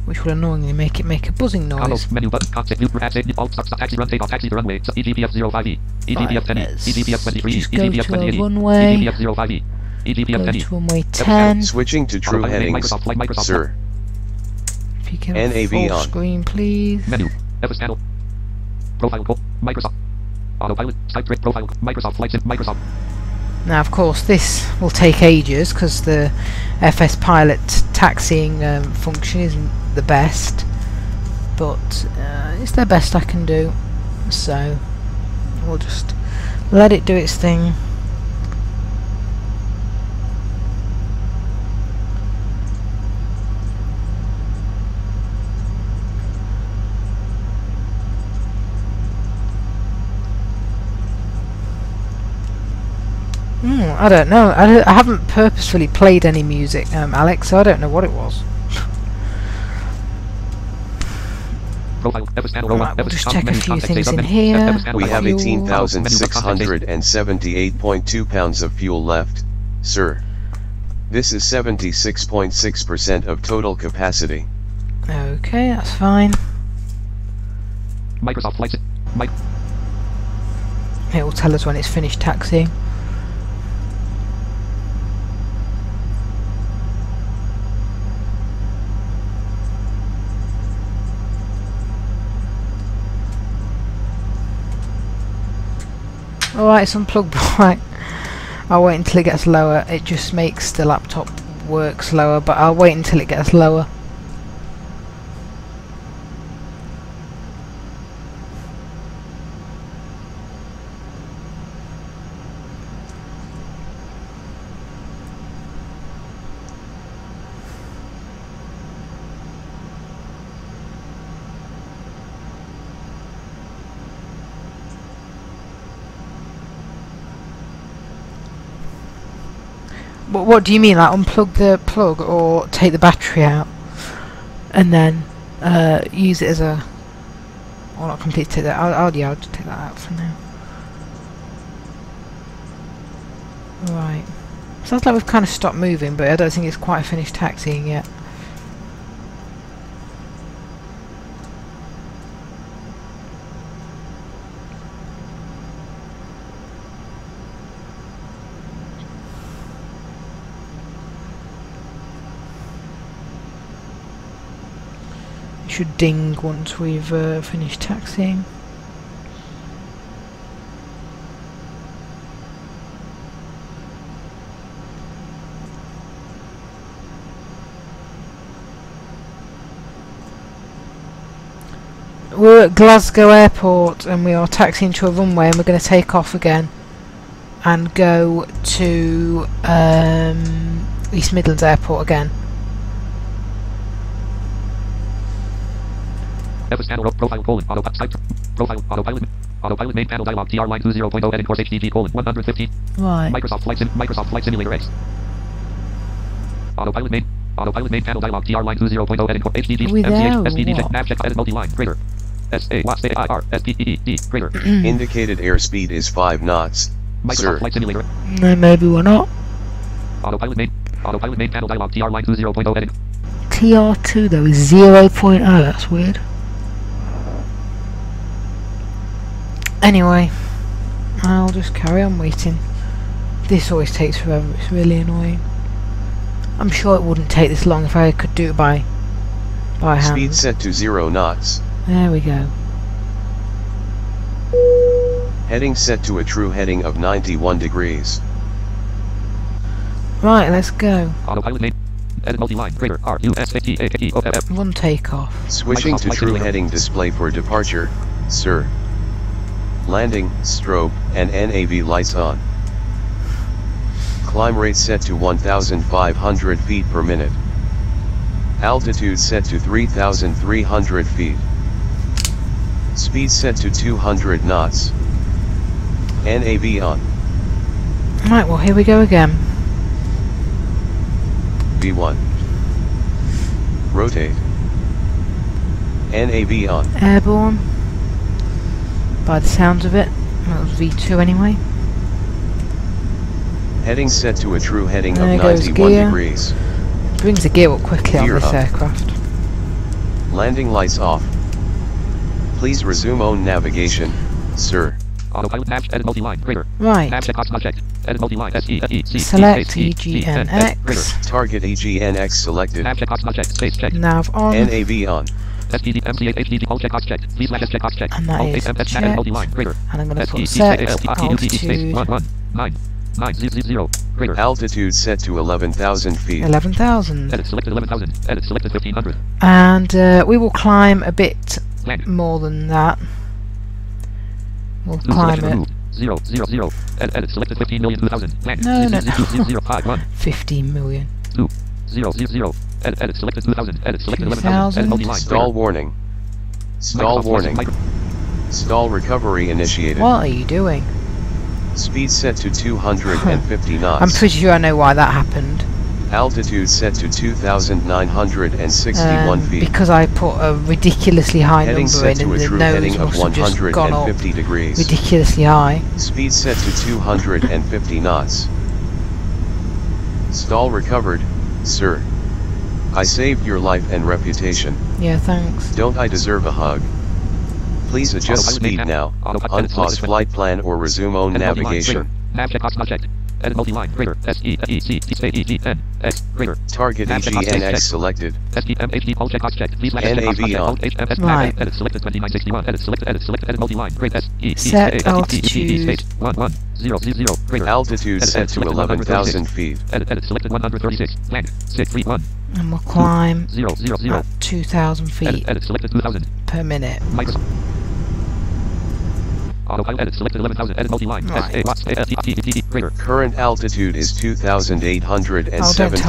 which will annoyingly make a buzzing noise. Menu button. Contact. New perhaps alt stop taxi run take off taxi to runway. EGPF 05E. EGPF 10E. EGPF 23. EGPF 28. EGPF 05E. EGPF 10E. Go to runway 10. Switching to true headings, Microsoft. sir. If you can NAV full on. screen, please. Menu. FS panel. Profile call. Microsoft. Autopilot. Type trick profile. Microsoft Flight Sim. Microsoft. Now, of course, this will take ages because the FS Pilot taxiing function isn't the best, but it's the best I can do. So we'll just let it do its thing. I don't know. I haven't purposefully played any music, Alex, so I don't know what it was. Profile. FS panel 01. Right, we'll FS just check a menu. few Contact things save in menu. here. FS panel We have dialog. 18,678.2 pounds of fuel left, sir. This is 76.6% of total capacity. Okay, that's fine. Microsoft Flight Sim. It will tell us when it's finished taxiing. Alright, it's unplugged. Right. I'll wait until it gets lower. It just makes the laptop work slower, but I'll wait until it gets lower. What do you mean, like unplug the plug or take the battery out and then use it as a... Or not completely take that. I'll just take that out for now. Right. Sounds like we've kind of stopped moving, but I don't think it's quite finished taxiing yet. It should ding once we've finished taxiing. We're at Glasgow Airport and we are taxiing to a runway, and we're going to take off again and go to East Midlands Airport again. FS panel profile colon autopilot autopilot main panel dialog TR line 20.0 edit course HDG colon 115 Right. Microsoft Flight Simulator X autopilot main panel dialog TR line 20.0 edit course HDG MCH SPD check nav check edit multi-line greater SAIR SPED greater Indicated airspeed is 5 knots, Microsoft sir. Flight Simulator No, maybe we're not. autopilot main panel dialog TR line 20.0 edit TR2 though is 0.0, that's weird. Anyway, I'll just carry on waiting. This always takes forever, it's really annoying. I'm sure it wouldn't take this long if I could do it by hand. Speed set to 0 knots. There we go. Heading set to a true heading of 91 degrees. Right, let's go. autopilot main edit multi-line greater RUSATAEOFF Run takeoff. Switching Microsoft to Flight true Simulator. heading display for departure, sir. Landing, strobe, and NAV lights on. Climb rate set to 1,500 feet per minute. Altitude set to 3,300 feet. Speed set to 200 knots. NAV on. Right, well here we go again. V1. Rotate. NAV on. Airborne. By the sounds of it. That was V2 anyway. Heading set to a true heading There of goes 91 gear. degrees. Brings the gear up quickly on Gear this up. aircraft. Landing lights off. Please resume own navigation, sir. autopilot nav edit multi-line greater Right. nav check box not checked edit multi-line SEEC Select EGNX. Target EGNX selected. nav check box not checked space check Nav on. NAV on. SPD MCH HDD all check box checked please slash check box check And that alt is MS checked. edit multi-line greater And I'm going to put SEC set altitude space altitude 11990 greater Altitude set to 11,000 feet. 11,000. edit selected 11,000 edit selected 1,500 And we will climb a bit land more than that. We'll Blue climb selection it. removed 000 edit selected 15,000,000 land No, no, no. 00051 15 million. 000 edit selected 2,000 edit selected 11,000 2,000. edit multi-line Stall warning. Stall warning. Stall recovery initiated. What are you doing? Speed set to 250 knots. I'm pretty sure I know why that happened. Altitude set to 2,961 feet. Because I put a ridiculously high Heading number set in to a and the true nose heading of must have just gone up 150 degrees. ridiculously high. Speed set to 250 knots. Stall recovered, sir. I saved your life and reputation. Yeah, thanks. Don't I deserve a hug? Please adjust speed now, unpause flight plan or resume own navigation. nav check box not checked edit multi-line greater SEEC space EGNX greater Target EGNX selected. SPM HD all check box checked please slash check box NAV check on. alt HMS Right. edit selected 2961 edit selected edit multi-line greater Set altitude. space 1100 greater Altitude set to 11,000 feet. edit selected 136 land 631 And we'll climb 000 at 2,000 feet edit selected 2,000 per minute. Microsoft autopilot edit selected 11,000 edit multi-line Right. greater Current altitude is Oh, don't tell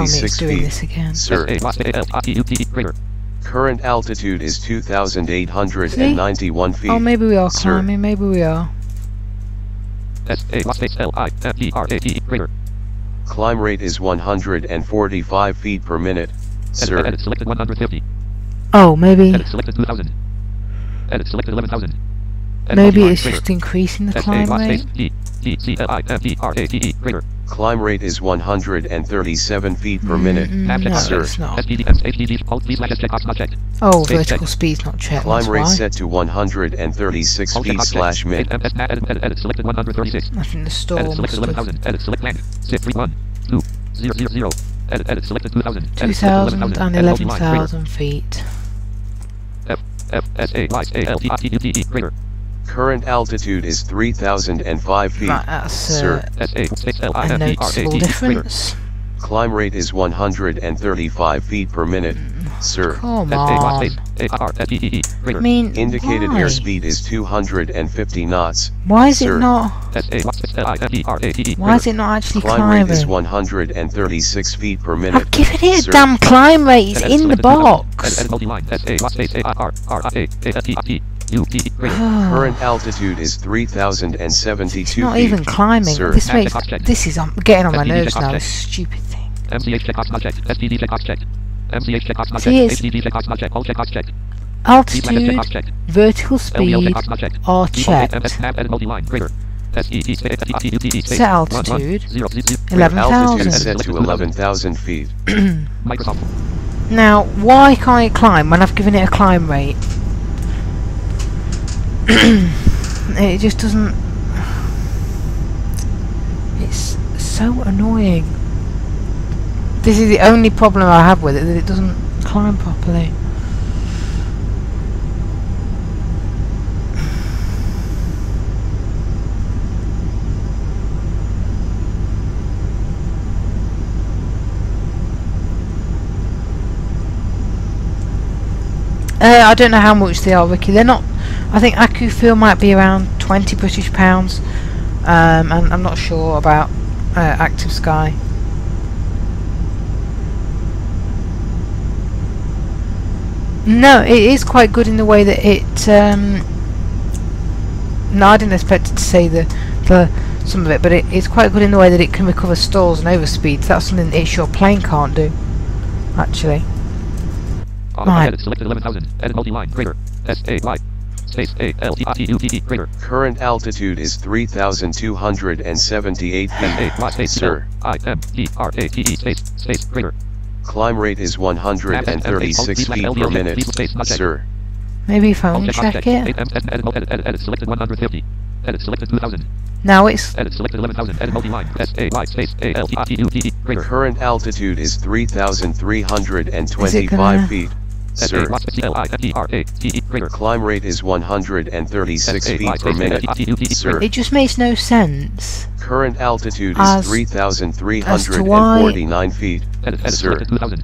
me it's 2,876 doing feet. this again. Sir, greater current altitude is 2,891 feet. Oh, maybe we are Sir. climbing, maybe we are. SA space LIMERAT greater Climb rate is 145 feet per minute, sir. Edit selected 150. Oh, maybe Edit selected 2000. Edit selected 11,000. maybe it's just increasing the climb rate. Greater. Climb rate is 137 feet per minute, No, sir. it's not. Checkbox Oh, vertical speed's not checked. Climb That's rate why. set to 136 feet slash min. Edit selected 136. I think the store Edit must selected have 11,000. Edit select land. Zip 31 2 0 0 0. Edit selected 2,000. 2,000 and 11,000 feet. FSACRJ greater. Current altitude is 3,005 feet, Right, that's sir. a noticeable difference. Climb rate is 135 feet per minute, sir. Come on. I mean, Indicated why? airspeed is 250 knots. Why is sir. it not? Why is it not actually Climb rate is climbing? 136 feet per minute. I've given it a sir. damn climb rate. It's in the box. Current altitude is 3,072 It's not feet, even climbing. sir. This is getting on my nerves now. This stupid thing. MCH checkbox not checked. SPD checkbox checked. MCH checkbox not See, checked. it's- HDD checkbox not checked. All checkbox checked. Altitude, vertical speed are checked. Set altitude, Altitude 11,000. set to 11,000 feet. Microsoft. Now, why can't it climb when I've given it a climb rate? It just doesn't... It's so annoying. This is the only problem I have with it, that it doesn't climb properly. I don't know how much they are, Ricky. They're not... I think AccuFeel might be around £20 British, and I'm not sure about Active Sky. No, it is quite good in the way that it... no, I didn't expect it to say some of it, but it's quite good in the way that it can recover stalls and overspeeds. That's something that your plane can't do, actually. Right. Edit selected 11,000. Edit multi-line. Greater. S-A-Y. Space A-L-T-I-T-U-T. Greater. Current altitude is 3,278 feet, S-A-Y. Space sir. I-M-E-R-A-T-E. Space. Greater. Climb rate is 136 feet per minute, sir. Maybe if I All checkbox uncheck checked. it. Edit selected 150. Edit selected 2,000. Now it's... Edit selected 11,000. Edit multi-line. S-A-Y. Space A-L-T-I-T-U-T. Greater. Current altitude is 3,325 Is it gonna- feet, sir. S-A-Y. Greater. Climb rate is 136 feet per minute, sir. It just makes no sense. Current altitude As is to 3,349 feet, Edit sir. selected 2,000.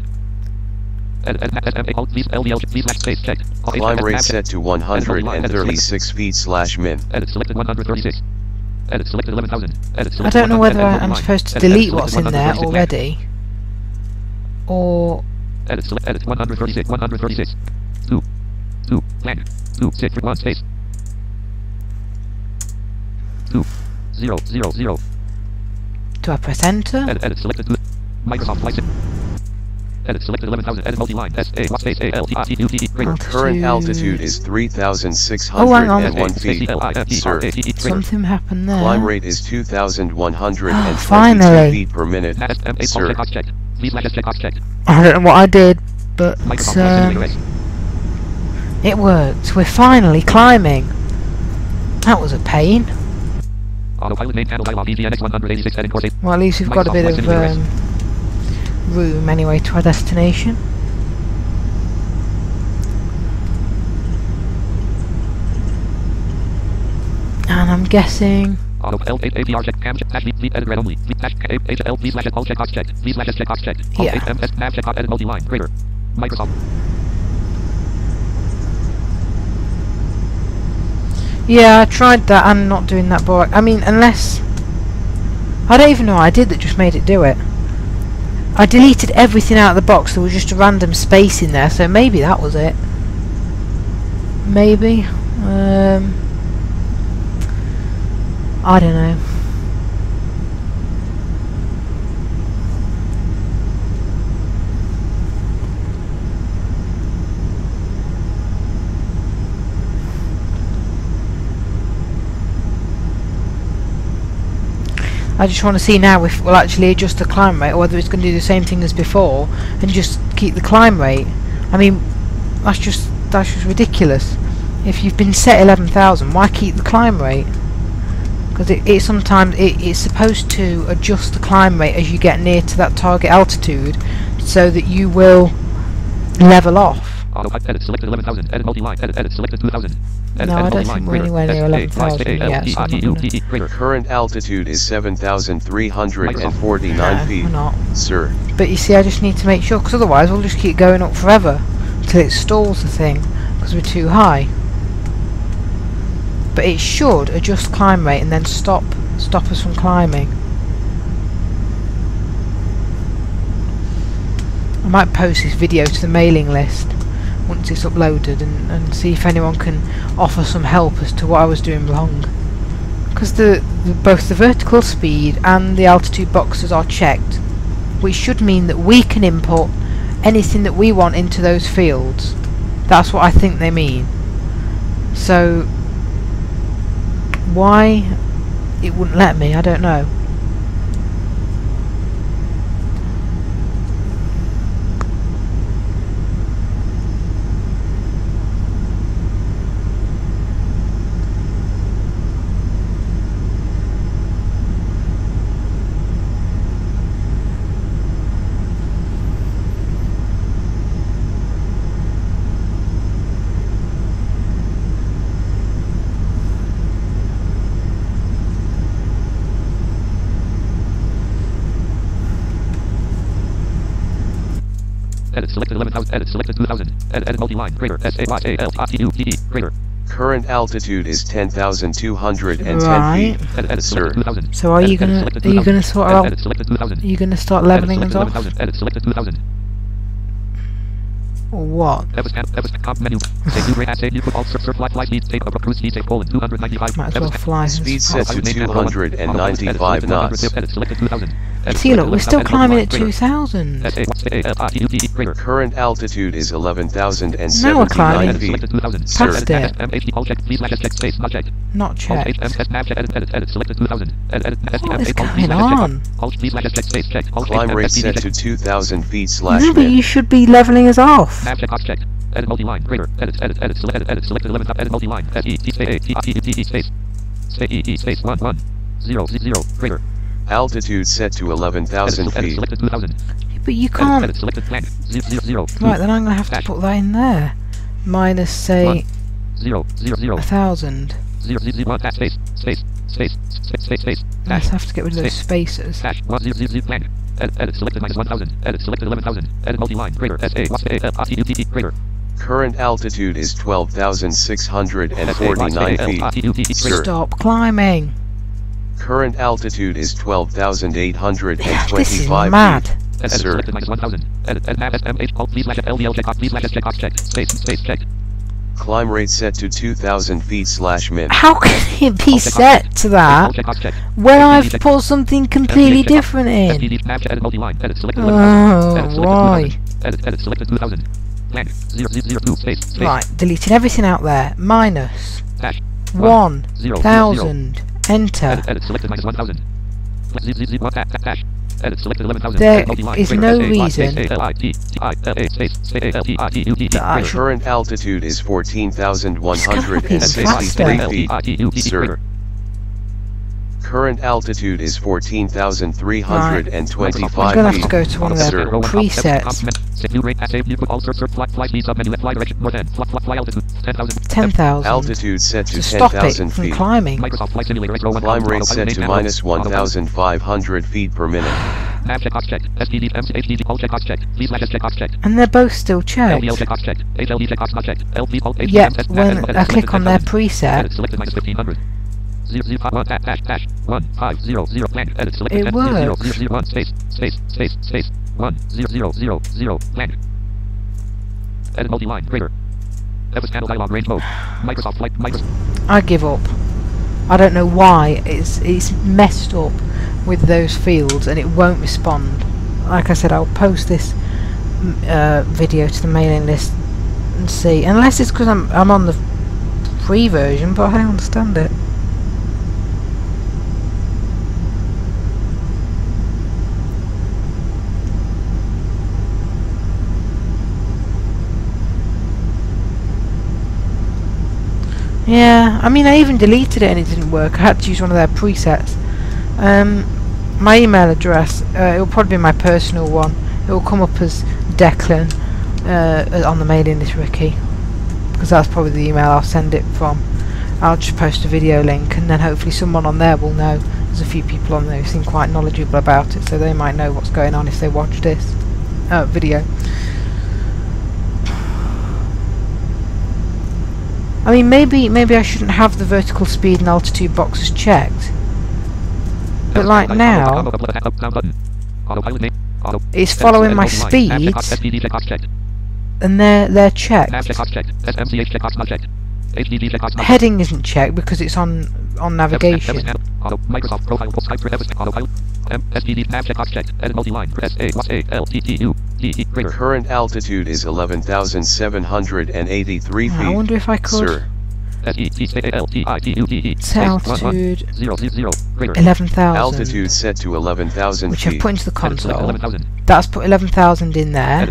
Climb rate set to 136 feet slash min. Edit selected 136. Edit selected 11,000. I don't know whether I'm supposed to delete what's in there already, or... Edit select edit 136 136 2 plan 2 6 for 1 space 2 0 0 0. Do I press enter? Edit selected Microsoft Flight Sim. Edit selected 11,000. Edit multi-line. S-A space A-L-T-I-T-U-T. Greater. Current altitude is Oh, hang 3,601 feet, sir. Something happened there. Climb rate is 2,122 Finally. feet per minute, sir. Please let us check box checked. I don't know what I did, but Microsoft Flight Simulator. it worked. We're finally climbing. That was a pain. Autopilot main panel dialog EGNX 186 heading course 8. Well, at least we've got a bit of room anyway to our destination. And I'm guessing... Auto L8 APR check cam check hash lead edit red only lead hash HL please slash all check box checked please slash check box checked Yeah. MS nav check edit multi line greater Microsoft. Yeah, I tried that and not doing that, but I mean, unless... I don't even know what I did that just made it do it. I deleted everything out of the box, there was just a random space in there, so maybe that was it. Maybe. I don't know. I just want to see now if we'll actually adjust the climb rate, or whether it's going to do the same thing as before and just keep the climb rate. I mean, that's just ridiculous. If you've been set 11,000, why keep the climb rate? Because it sometimes it's supposed to adjust the climb rate as you get near to that target altitude, so that you will level off. Edit selected 11,000. Edit multi-line. Edit selected 2,000. No, I don't think we're anywhere near 11,000 yet. So current altitude is 7,349 feet. We're not. Sir. But you see, I just need to make sure, because otherwise we'll just keep going up forever until it stalls the thing, because we're too high. But it should adjust climb rate and then stop us from climbing. I might post this video to the mailing list once it's uploaded and see if anyone can offer some help as to what I was doing wrong. Because both the vertical speed and the altitude boxes are checked, which should mean that we can input anything that we want into those fields. That's what I think they mean. So why it wouldn't let me, I don't know. Edit selected 11,000. Edit selected 2,000. Edit multi-line. Greater. SAYALTUDE. Greater. Current altitude is 10,210 Right. feet. Edit Sir. 2,000. So are you gonna sort out? Edit selected 2,000. Are you gonna start leveling us off, Edit selected 2,000. or what? FSX comp menu. Save new rate. Save new alt fly speed. Save cruise speed. Save colon 295. Might as well fly. Speed set to 295 knots. Edit selected 2,000. See, look, we're still climbing at 2,000. Current altitude is 11,079 Now we're climbing. feet. Past it. Not Check. checked. Edit selected 2,000. What is going on? Climb rate set to 2,000 feet No, but /min. you should be leveling us off. Edit multi-line. Greater. Edit selected 11. Edit multi-line. Space 1 0 0 greater. Altitude set to 11,000 feet. Selected 2,000. But you can't. Edit selected blank 0 0 Right, then I'm gonna have to put that in there. Minus, say, 0 0 0 1,000. 0 0 1 space. I just have to get rid of those spaces. Hash 1 0 0 blank. Edit selected minus 1,000. Edit selected 11,000. Edit multi-line. Greater. SAYALTUDE. Greater. Current altitude is 12,649 feet. Sir. Stop climbing. Current altitude is 12,825 This is feet. mad. Edit Sir. selected minus 1,000. Edit SMH alt please slash LDL check please slash check check space check. Climb rate set to 2,000 feet /min. How can it be set to that when I've put something completely different in? Oh, why? Edit selected 2,000. Blank 0 0 2 space. Right, deleting everything out there. Minus Hash 1,000. Enter. Edit selected minus 1,000. Hash. Edit selected 11,000. There is no reason The current altitude is 14,163 feet. Sir. Current altitude is 14,325 I'm going to have to feet. go to one of their Sir. presets. 10,000. Altitude set to To stop it 10,000 from feet. climbing. Climb rate set to minus 1,500 feet per minute. And they're both still checked. Yet, when I click on their preset, it works. Space 1 0 0 0 blank. Edit multi-line greater. FS panel dialog range mode. Microsoft Flight I give up. I don't know why it's messed up with those fields and it won't respond. Like I said, I'll post this video to the mailing list and see. Unless it's because I'm on the free version, but I don't understand it. Yeah, I mean I even deleted it and it didn't work. I had to use one of their presets. My email address, it will probably be my personal one. It will come up as Declan on the mailing list, Ricky, because that's probably the email I'll send it from. I'll just post a video link and then hopefully someone on there will know. There's a few people on there who seem quite knowledgeable about it, so they might know what's going on if they watch this video. I mean, maybe I shouldn't have the vertical speed and altitude boxes checked. But like now, it's following my speeds, and they're checked. Heading isn't checked because it's on navigation. Your current altitude is 11,783 feet. I wonder if I could Sir. set altitude 11,000, Altitude set to 11,000 which feet. I've put into the console. That's put 11,000 in there.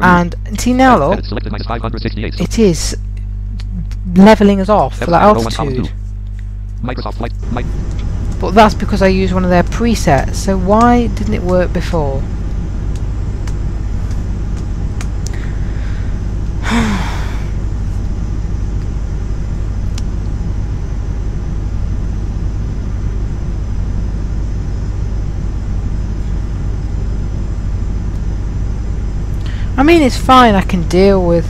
And see now, look, it is levelling us off for that altitude. But that's because I used one of their presets. So why didn't it work before? I mean, it's fine. I can deal with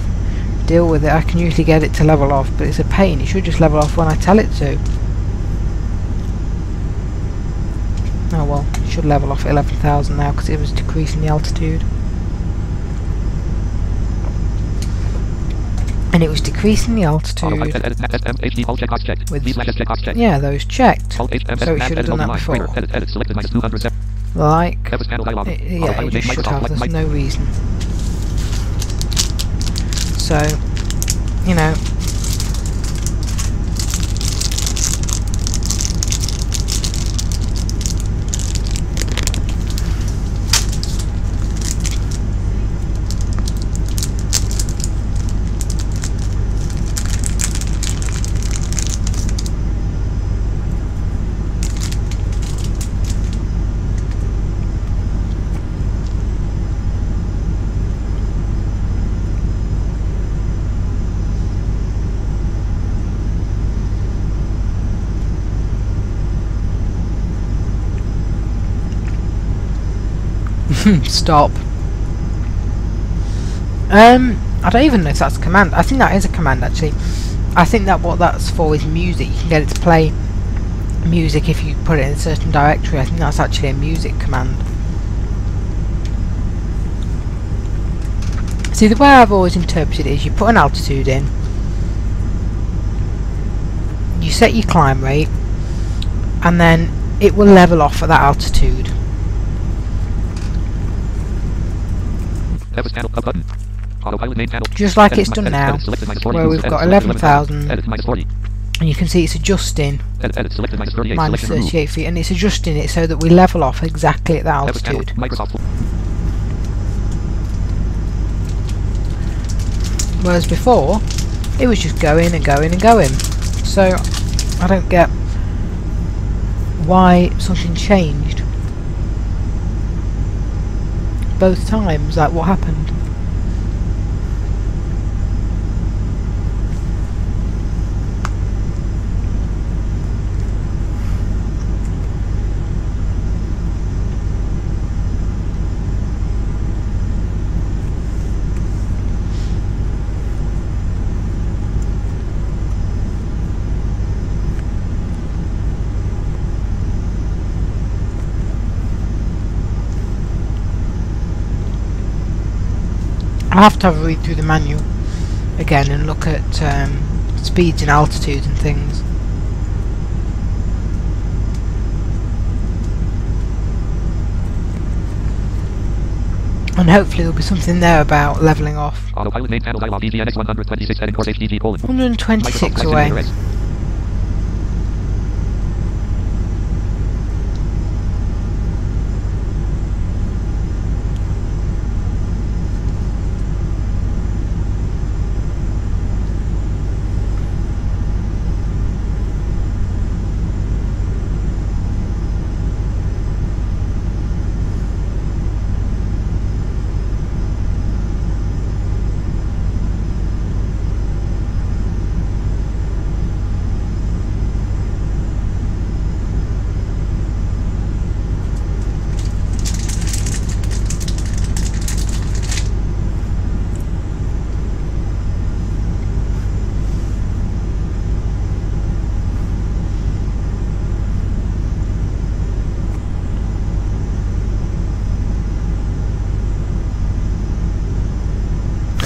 it. I can usually get it to level off, but it's a pain. It should just level off when I tell it to. Oh well, it should level off at 11,000 now because it was decreasing the altitude. And it was decreasing the altitude with, yeah, those checked. So it should have done that before. Like, yeah, it just should have. There's no reason. So, you know, stop. I don't even know if that's a command. I think that is a command actually. I think that what that's for is music. You can get it to play music if you put it in a certain directory. I think that's actually a music command. See, the way I've always interpreted it is you put an altitude in, you set your climb rate, and then it will level off at that altitude. Just like it's done now, where we've got 11,000, and you can see it's adjusting minus 38 feet, and it's adjusting it so that we level off exactly at that altitude. Whereas before, it was just going and going and going. So I don't get why something changed both times. Like, what happened? I have to have a read through the manual again and look at speeds and altitudes and things. And hopefully there'll be something there about levelling off. 126 away.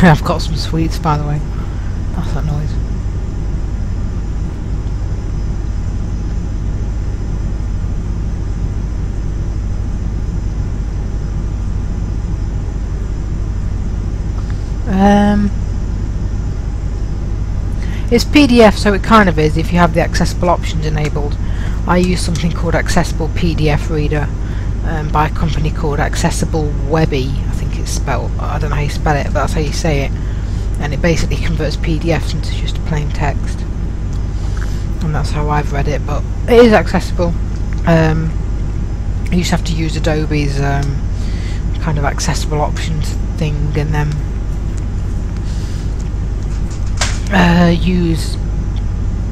I've got some sweets, by the way. That's that noise. It's PDF, so it kind of is if you have the accessible options enabled. I use something called Accessible PDF Reader by a company called Accessible Webby. I think it's spelled, I don't know how you spell it, but that's how you say it. And it basically converts PDFs into just plain text. And that's how I've read it, but it is accessible. You just have to use Adobe's kind of accessible options thing, and then use,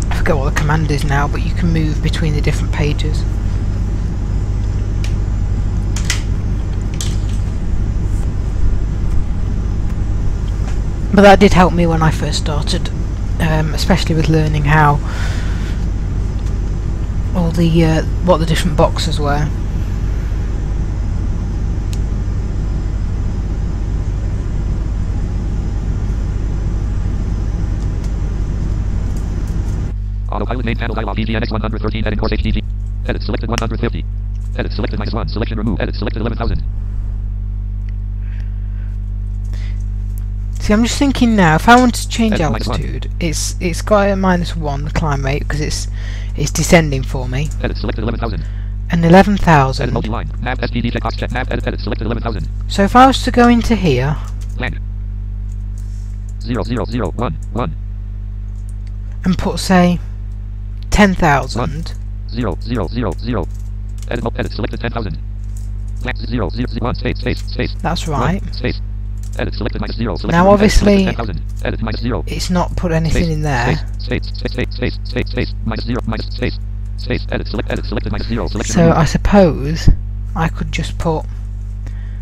I forget what the command is now, but you can move between the different pages. But that did help me when I first started, especially with learning how all the what the different boxes were. Autopilot main panel dialog EGNX 113 edit course HDG. Edit selected 150. Edit selected -1. Selection remove. Edit selected 11,000. See, I'm just thinking now, if I want to change Edit altitude, it's got a -1 the climb rate because it's descending for me. Edit selected 11,000. And Edit 11,000. multi-line. Nav STD check box check. Nav edit selected 11,000. So if I was to go into here Land. 00011. and put, say, 10,000. 000. Edit selected 10,000. Land 001 space. That's right. Space. Edit selected -0. Select Now obviously edit -0. it's not put anything in there. Space. Edit selected -0. Selection So remove. I suppose I could just put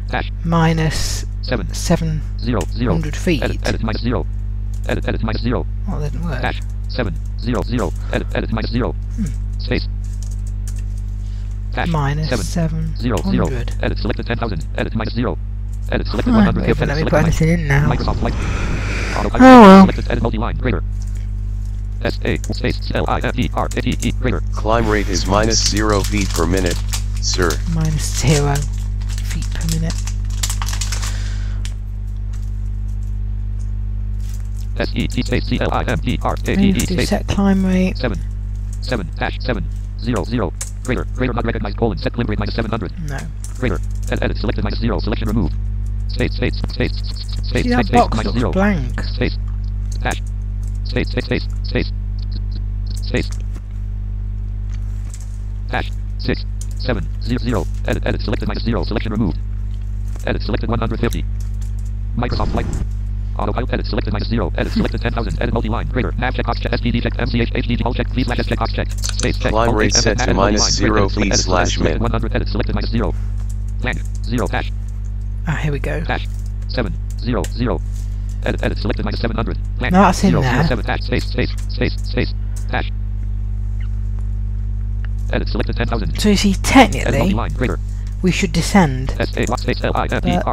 Dash. minus 700 700 feet. Edit -0. Edit -0. Oh, that didn't work. Dash 700. Edit -0. Space. Dash Minus 700. 700. Edit selected 10,000. Edit -0. Edit selected Oh, 150. wait, let me put anything in now. Microsoft Flight. Autopilot. Oh well. Selected edit multi-line. Greater. SA space LIFERATE greater. Climb rate is -0 feet per minute, sir. Minus 0 feet per minute. SET space CLIMERATE Maybe do space set climb rate. 700 greater not recognized colon set climb rate -700 No. greater edit selected -0 selection removed space See, that box looks -0 blank. space dash space dash 670 edit selected -0 selection removed edit selected 150 Microsoft Flight. Autopilot edit selected -0. Edit selected 10,000. Edit multi-line. Greater. Nav checkbox check. STD check. MCH HDD hull check. Please slash S checkbox check. Space check. Climb rate set to -0 feet /min. 100. Edit selected -0. Land 0 dash Ah, here we go. dash 700. Edit selected -700. Land No, that's in 007 there. dash space dash. Edit selected 10,000. So you see, Edit technically, multi-line. Greater. we should descend. SA space But LIMERATE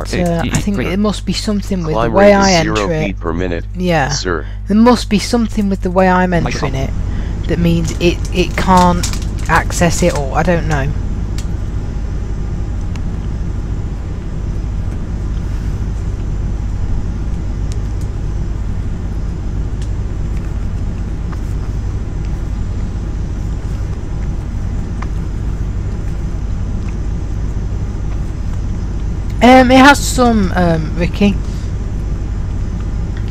I think it must be something with the Climb way rate I is enter 0 it. feet per minute, Yeah. sir. There must be something with the way I'm entering it that means it can't access it, or I don't know. It has some, Ricky.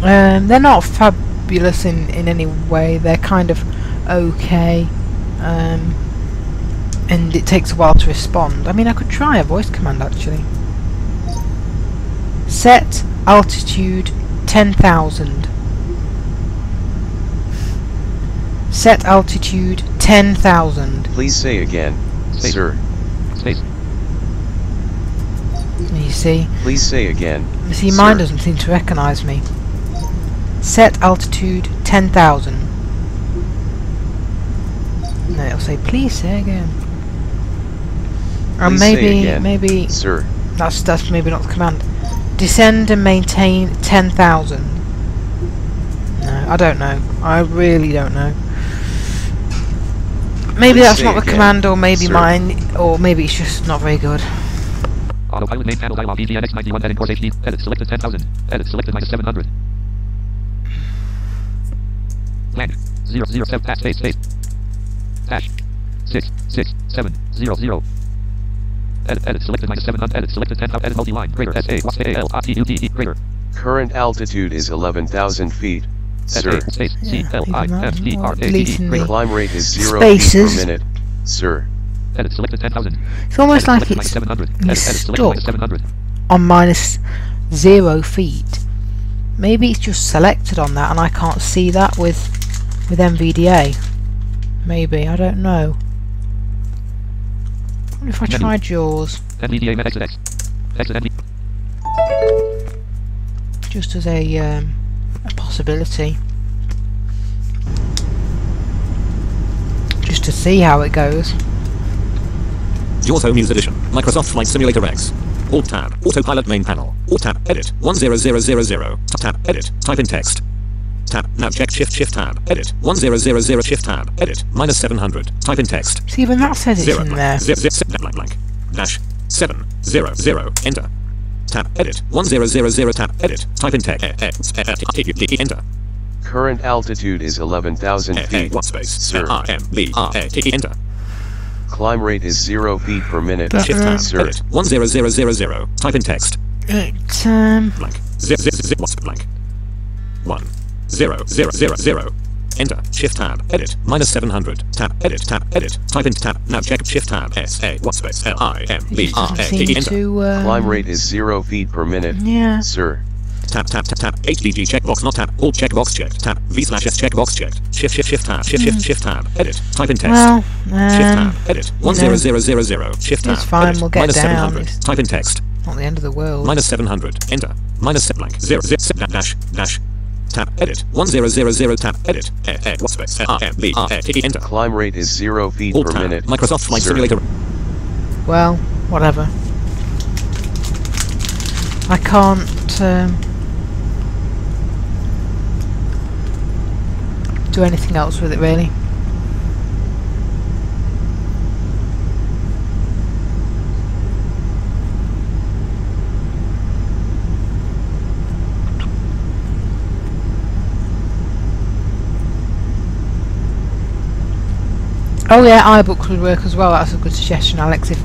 They're not fabulous in any way. They're kind of okay, and it takes a while to respond. I mean, I could try a voice command actually. Set altitude 10,000. Set altitude 10,000. Please say again, Space. sir. Space. You see? Please say again, You see, sir. mine doesn't seem to recognise me. Set altitude 10,000. No, it'll say, please say again. And Please say again, maybe sir. that's maybe not the command. Descend and maintain 10,000. No, I don't know. I really don't know. Maybe Please that's say not the again, command, or maybe sir. mine, or maybe it's just not very good. Autopilot main panel dialog EGNX 91 edit course HD. Edit selected 10,000. Edit selected minus 700. Blank. 007 pass space. Hash. 66700. Edit selected minus 700. Edit selected 10,000. Edit multi-line. Greater SA. AL. RTUTE. Greater. Current altitude is 11,000 feet, sir. Space. Yeah, CLIMTRATE. deleting Greater. the Climb rate is 0 feet spaces. per minute, sir. Edit selected 10,000. It's almost like Edit it's selected minus 700. he's Edit selected minus stuck 700. on minus 0 feet. Maybe it's just selected on that and I can't see that with MVDA. Maybe, I don't know. I wonder if I tried yours, NVDA med exit X. Exit NV. just as a possibility. Just to see how it goes. Jaws Home News Edition. Microsoft Flight Simulator X. Alt tab. Autopilot main panel. Alt tab. Edit. 10000. Tab. Edit. Type in text. Tab. Now check shift tab. Edit. 1000 shift tab. Edit. Minus 700. Type in text. See, even that says it's 0 in blank. there. Blank. Dash. 700. Enter. Tab. Edit. 1000. Tab. Edit. Type in text. Enter. Current altitude is 11,000 feet, What space? sir. Enter. Climb rate is 0 feet per minute, Shift tab. sir. Edit. 1000. Type in text. It, Blank. What's blank? 1000. Enter. Shift tab. Edit. Minus 700. Tab. Edit. Tab. Edit. Type in tab. Now check shift tab. SA. What space? it just doesn't seem Enter. to, Climb rate is 0 feet per minute, yeah. sir. Tab. HDG checkbox not tab. Alt checkbox checked. Tab. V/S checkbox checked. Shift tab. Shift tab. Edit. Type in text. Well, Shift tab. Edit. 1000. Shift tab. It's fine, Edit. we'll get Minus down. 700. It's Type in text. not the end of the world. Minus 700. Enter. Minus blank. 0 dash. Tab. Edit. 1000. Tab. Edit. What space? Enter. Climb rate is 0 feet Alt per tab. minute, Microsoft Flight sir. Simulator. Well, whatever. I can't do anything else with it really. Oh yeah, iBooks would work as well. That's a good suggestion, Alex. If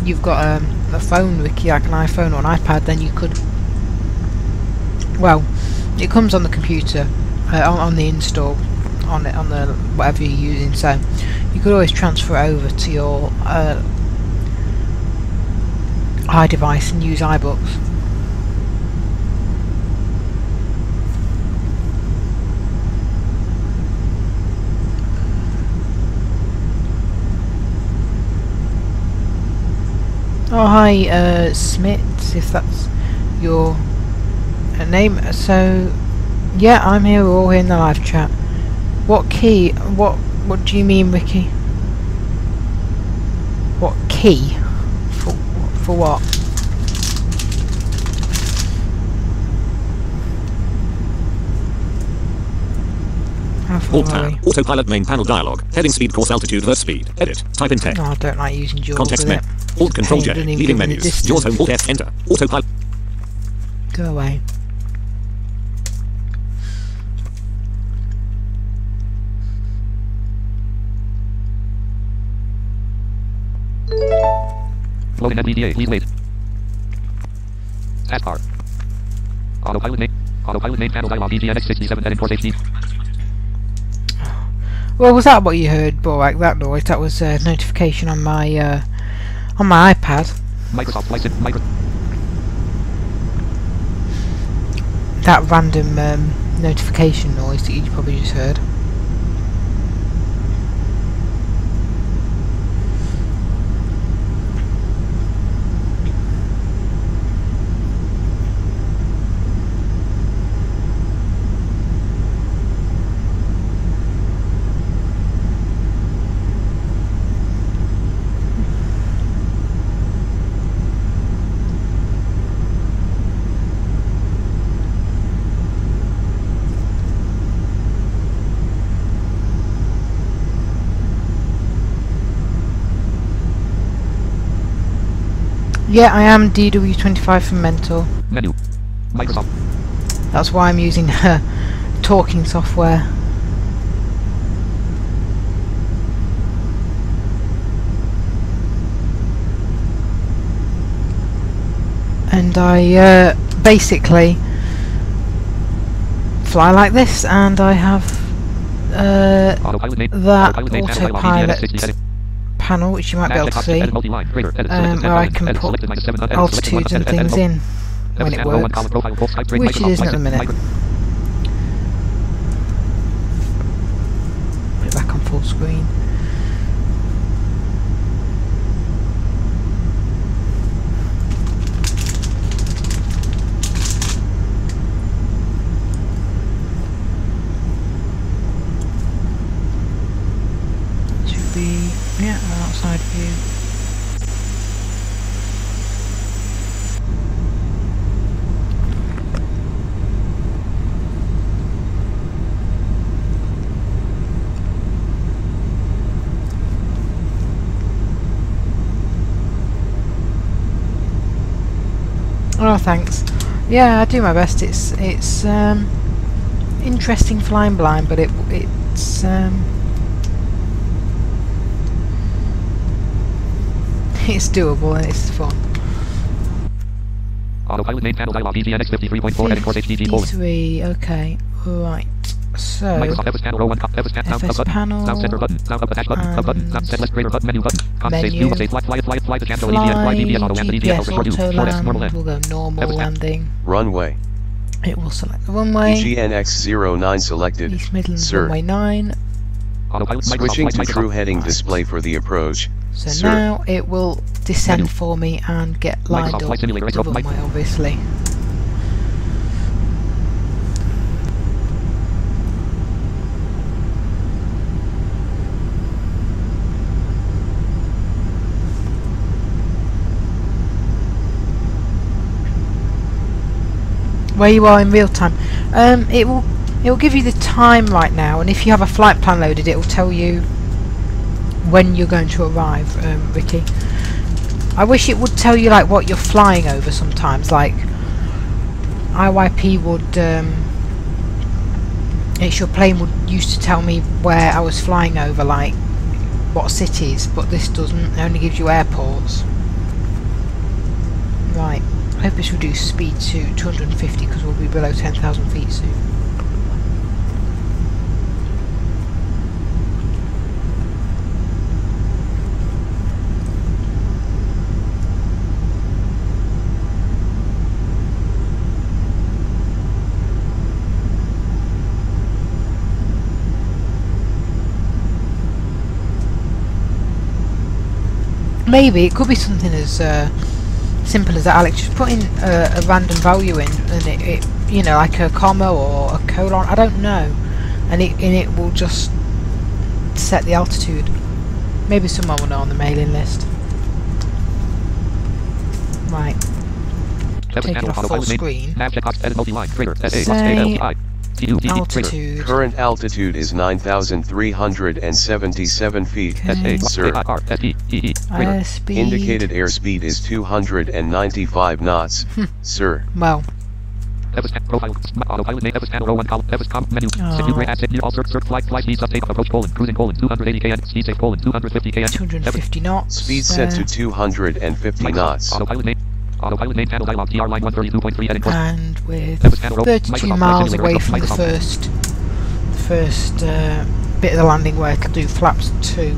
you've got a phone, Ricky, like an iPhone or an iPad, then you could. Well, it comes on the computer, on the install, on the whatever you're using. So you could always transfer it over to your iDevice and use iBooks. Oh hi, Smith, if that's your name. So yeah, I'm here. We're all here in the live chat. What key? What do you mean, Ricky? What key? For what? How far Alt are we? tab. Autopilot main panel dialog. Heading speed course altitude versus speed. Edit. Type in text. Oh, I don't like using jaws Context with menu. it. Alt Control Pain, J. doesn't even Leading give me the menus. Jaws Home. Alt F. Enter. Autopilot. Go away. Loading NVDA. Please wait. Taskbar. Autopilot main panel dialog EGNX 67 edit course HD. Well, was that what you heard, Borak? That noise? That was a notification on my iPad. Microsoft Flight Sim. That random notification noise that you probably just heard. Yeah, I am DW25 from Mentor. Menu. Microsoft. That's why I'm using talking software. And I basically fly like this, and I have that autopilot panel, which you might be able to see, where I can put altitudes and things in when it works, which it isn't at the minute. Put it back on full screen. Yeah, outside view. Oh, thanks. Yeah, I do my best. It's interesting flying blind, but it's it's doable and it's fun. Autopilot main panel dialog EGNX 53.4 edit course HDG colon. 53, okay, right. So Microsoft FS panel row 1 FS panel, sound center button, sound up attach button, sub button, sound set less greater button, menu button, constant menu, space, fly the channel, EGN, auto land, EGN, GPS short auto short normal land, we'll go normal landing. Runway. It will select the runway. EGNX09 selected. East Midlands Sir. runway 9. Switching to true heading display for the approach. So Sir. now it will descend Menu. for me and get lined up Flight Simulator, the runway, obviously. Where you are in real time. It will give you the time right now, and if you have a flight plan loaded, it will tell you when you're going to arrive, Ricky. I wish it would tell you like what you're flying over sometimes, like IYP would your plane would used to tell me where I was flying over, like what cities, but this doesn't. It only gives you airports. Right, I hope it's reduced speed to 250 because we'll be below 10,000 feet soon. Maybe it could be something as simple as that, Alex. Just put in a random value in, and it you know, like a comma or a colon, I don't know, and it will just set the altitude. Maybe someone will know on the mailing list. Right. Take it off full screen. Say altitude. Current altitude is 9,377 feet. Okay. Sir. Airspeed. Indicated airspeed is 295 knots. Sir. Well. Autopilot name FS panel row 1 column FS comp menu. All search flight speed sub takeoff approach colon cruising colon 280 kn speed safe colon 250 kn 250 knots. Speed set to 250 knots. Autopilot main panel dialog TR line 132.3 edit course. And with 32 miles away from the first bit of the landing where it'll do flaps 2.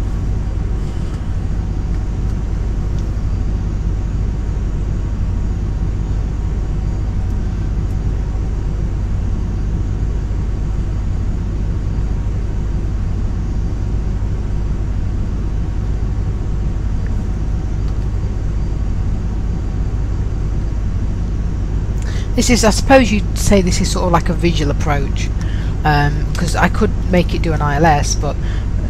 This is, I suppose you'd say this is sort of like a visual approach, because I could make it do an ILS, but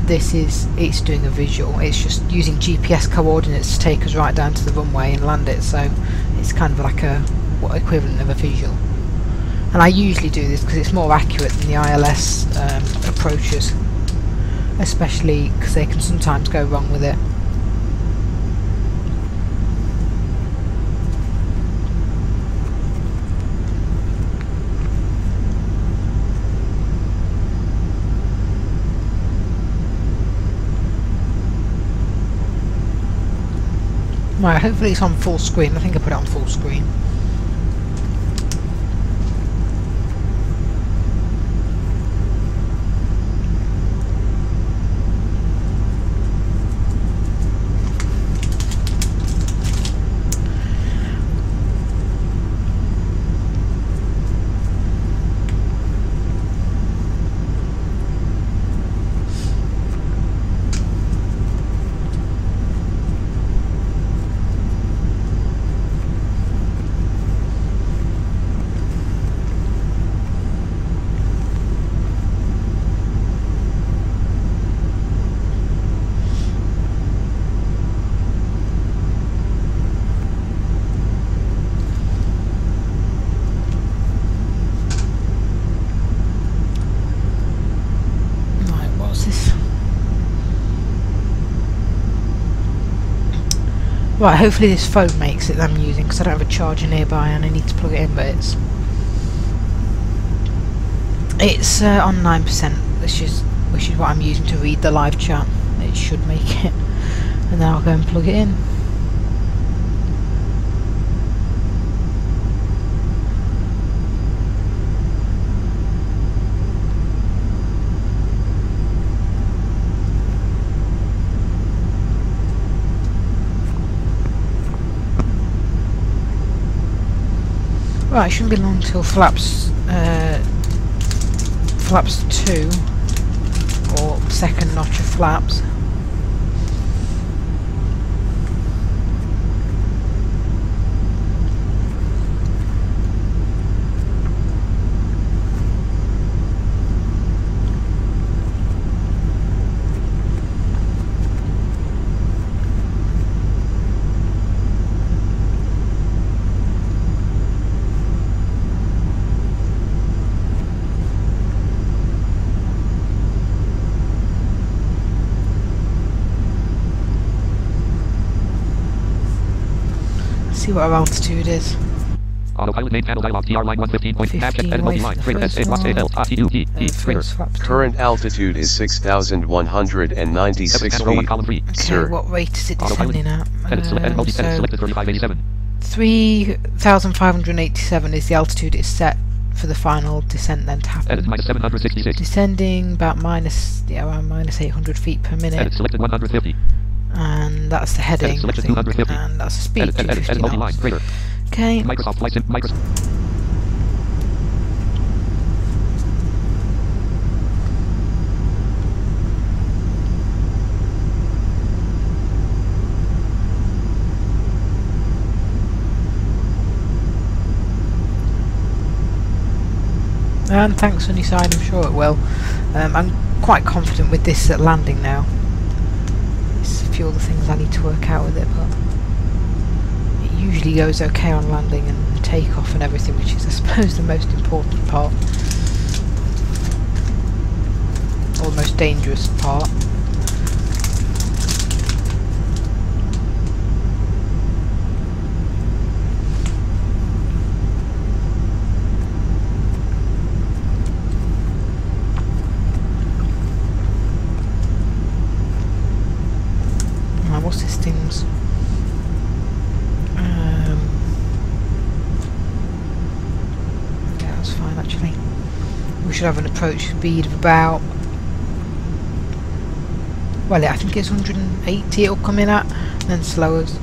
it's doing a visual. It's just using GPS coordinates to take us right down to the runway and land it, so it's kind of like a equivalent of a visual. And I usually do this because it's more accurate than the ILS approaches, especially because they can sometimes go wrong with it. Right, hopefully it's on full screen. I think I put it on full screen. Right, hopefully this phone makes it that I'm using, because I don't have a charger nearby and I need to plug it in, but it's on 9%, which is what I'm using to read the live chat. It should make it, and then I'll go and plug it in. Right, it shouldn't be long till flaps 2, or second notch of flaps. See what our altitude is. Autopilot main panel dialog TR line 115. Nav check edit multi-line. Greater SA plus AL greater. Current altitude is 6,196 feet. Okay, Sir. what rate is it descending at? Edit selected 3587. 3,587 is the altitude it's set for the final descent then to happen. Edit minus 766. Descending about around minus 800 feet per minute. Edit selected 150. And that's the heading, Edit selected 250. and that's the speed, Edit 250 multi-line. knots. Greater. Okay. Microsoft Flight Sim. Microsoft. And thanks Sunnyside, I'm sure it will. I'm quite confident with this at landing now. It's a few other things I need to work out with it, but it usually goes okay on landing and takeoff and everything, which is I suppose the most important part. Or the most dangerous part. What's this thing's? Yeah, that's fine actually. We should have an approach speed of about, well, I think it's 180 it'll come in at, and then slow us.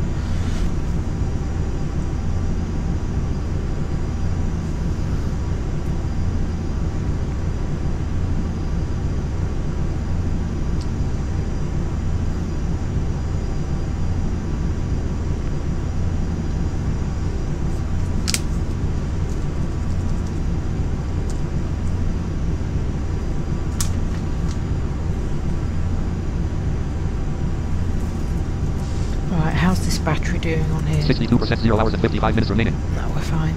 How's this battery doing on here? 62%, 0 hours and 55 minutes remaining. No, we're fine.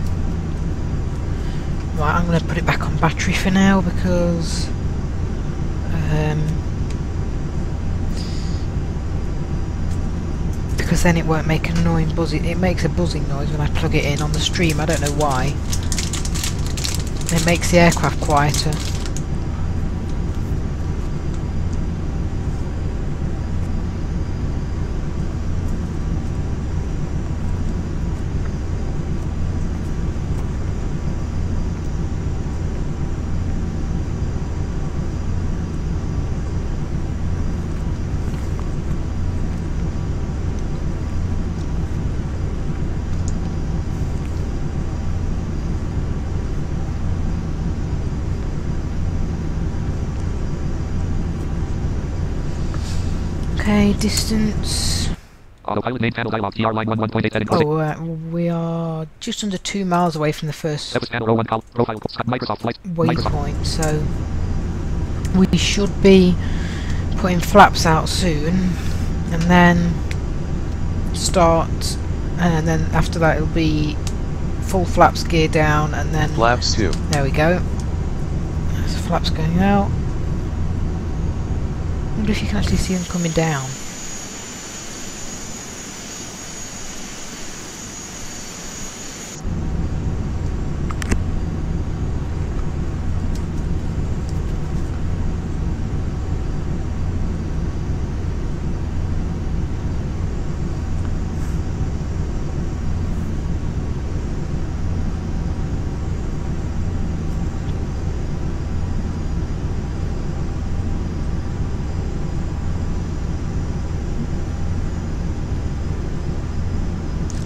Right, I'm going to put it back on battery for now because then it won't make an annoying buzzing. It makes a buzzing noise when I plug it in on the stream. I don't know why. It makes the aircraft quieter. Okay, distance. Autopilot main panel dialog. TR line 11.8 heading. Oh, we are just under 2 miles away from the first Service panel row 1 profile. Microsoft flight. waypoint, so we should be putting flaps out soon, and then start, and then after that it'll be full flaps, gear down, and then Flaps 2. there we go. There's the flaps going out. I wonder if you can actually see them coming down.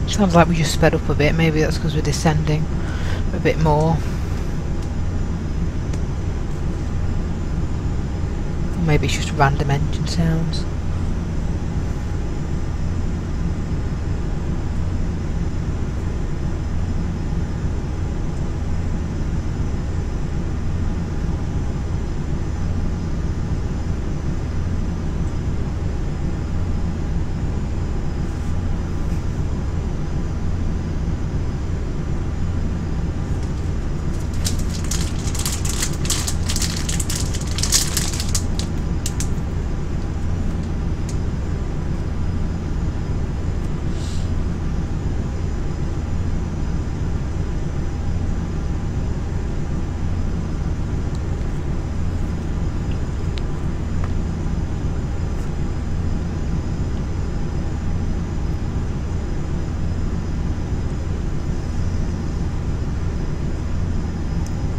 Sounds like we just sped up a bit, maybe that's because we're descending a bit more. Or maybe it's just random engine sounds.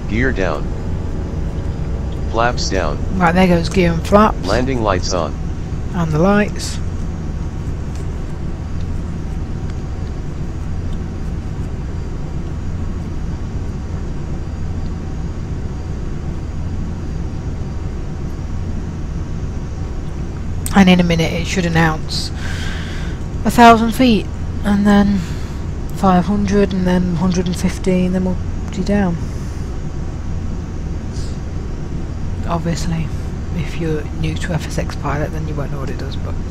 Gear down. Flaps down. Right, there goes gear and flaps. Landing lights on. And the lights. And in a minute it should announce 1,000 feet, and then 500, and then 115, then we'll be down. Obviously, if you're new to FSX Pilot, then you won't know what it does, but –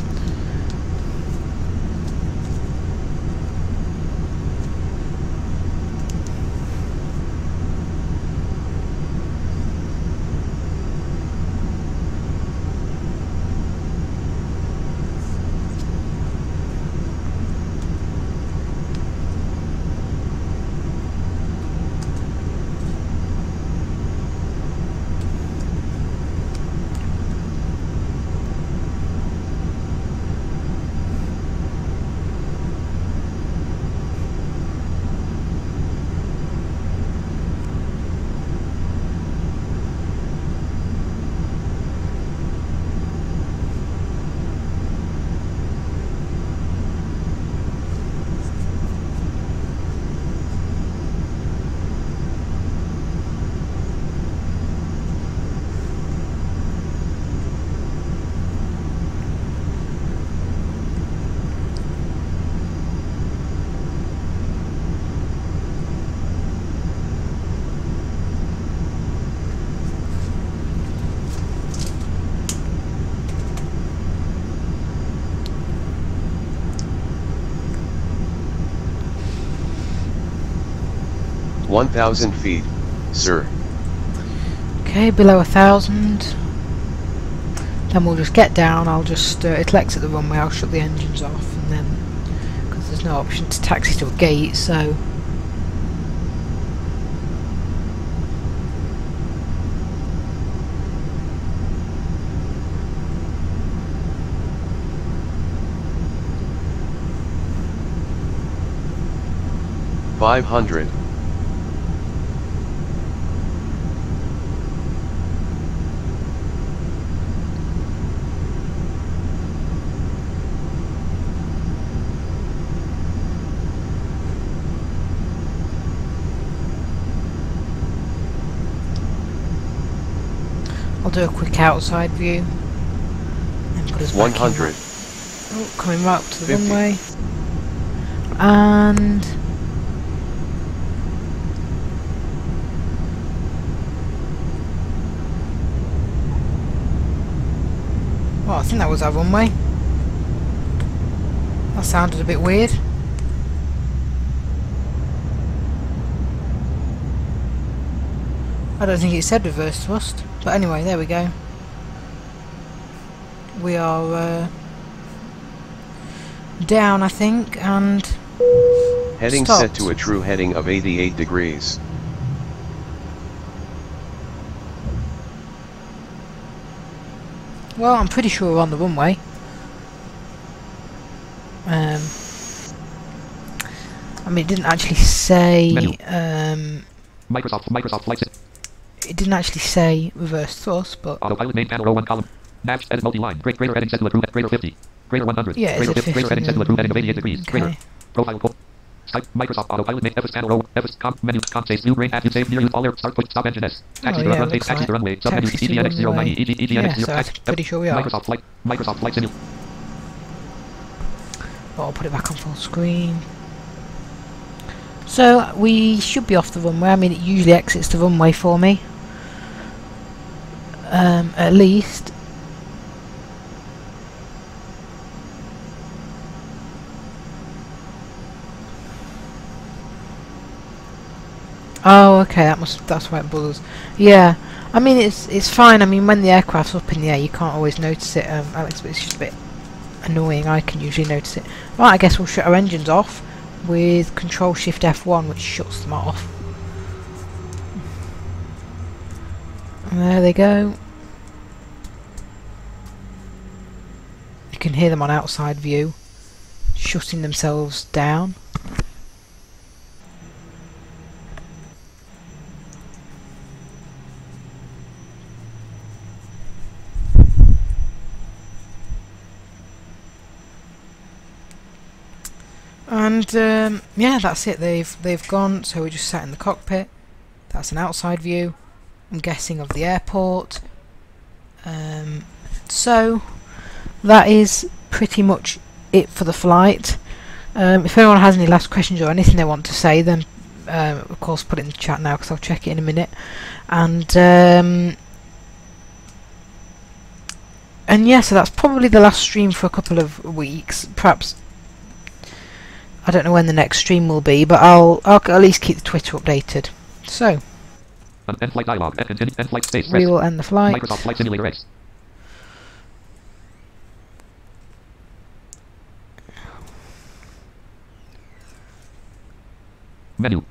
1,000 feet, sir. okay, below 1,000. Then we'll just get down. I'll just it'll exit the runway. I'll shut the engines off, and then because there's no option to taxi to a gate, so. $500. I'll do a quick outside view and put us back in 100. that. Oh, coming right up to the 50. runway. And well, I think that was our runway. That sounded a bit weird. I don't think it said reverse thrust, but anyway, there we go. We are down, I think, and Heading stopped. set to a true heading of 88 degrees. Well, I'm pretty sure we're on the runway. I mean, it didn't actually say. Microsoft Flight Sim. It didn't actually say reverse thrust, but Autopilot main panel row 1 column. Nav edit multi-line. Greater heading set to approve. Greater 50. Greater 100. yeah, Greater it's at 50. Greater 50. heading set to approve heading of 88 degrees. Greater. Okay. Profile code. Skype. Microsoft Autopilot main FS panel row. FS com menu. Com saves new brain app. You save near use all air. Start put stop engine S. Taxi to yeah, run. looks Taxi like to runway. Sub menu. taxi to EGNX 090. runway. EGNX Yeah, 0. so I'm pretty sure we are. Microsoft Flight Simulator. But I'll put it back on full screen. So we should be off the runway. I mean, it usually exits the runway for me. At least. Oh, okay. That's why it buzzes. Yeah. I mean, it's fine. I mean, when the aircraft's up in the air, you can't always notice it, Alex. But it's just a bit annoying. I can usually notice it. Right. I guess we'll shut our engines off with Control Shift F1, which shuts them off. And there they go. You can hear them on outside view, shutting themselves down. And yeah, that's it. They've gone. So we just sat in the cockpit. That's an outside view, I'm guessing, of the airport. So that is pretty much it for the flight. If anyone has any last questions or anything they want to say, then of course put it in the chat now, because I'll check it in a minute. And yeah, so that's probably the last stream for a couple of weeks. Perhaps, I don't know when the next stream will be, but I'll at least keep the Twitter updated. So End flight dialog. End flight space. we will end the flight. Microsoft Flight Simulator X. Menu.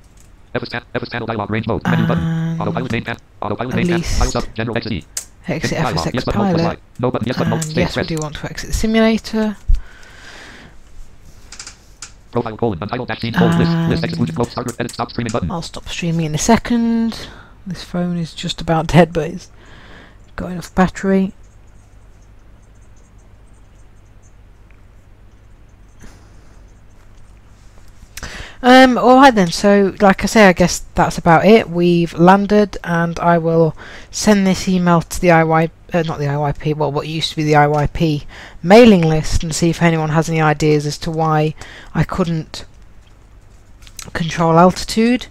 FS panel dialog range mode. Menu button. Autopilot main panel. Autopilot main panel. Files up. General XD. Exit Dialog. FSX Yes button. Hold Pilot. No button. Yes button. Hold. And Stay yes, we press. do want to exit the simulator. Profile colon. Untitled dash scene colon list exclusion close starter edit stop streaming button. I'll stop streaming in a second. This phone is just about dead, but it's got enough battery. Alright then, so like I say, I guess that's about it. We've landed, and I will send this email to the not the IYP, well, what used to be the IYP mailing list, and see if anyone has any ideas as to why I couldn't control altitude.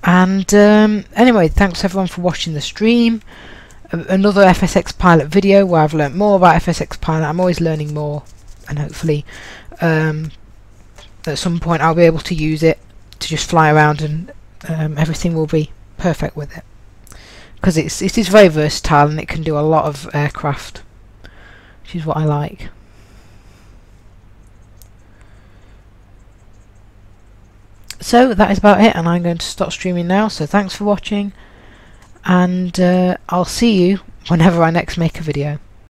And anyway, thanks everyone for watching the stream. Another FSX Pilot video where I've learnt more about FSX Pilot. I'm always learning more, and hopefully at some point I'll be able to use it to just fly around, and everything will be perfect with it, because it is very versatile and it can do a lot of aircraft, which is what I like. So that is about it, and I'm going to stop streaming now. So thanks for watching, and I'll see you whenever I next make a video.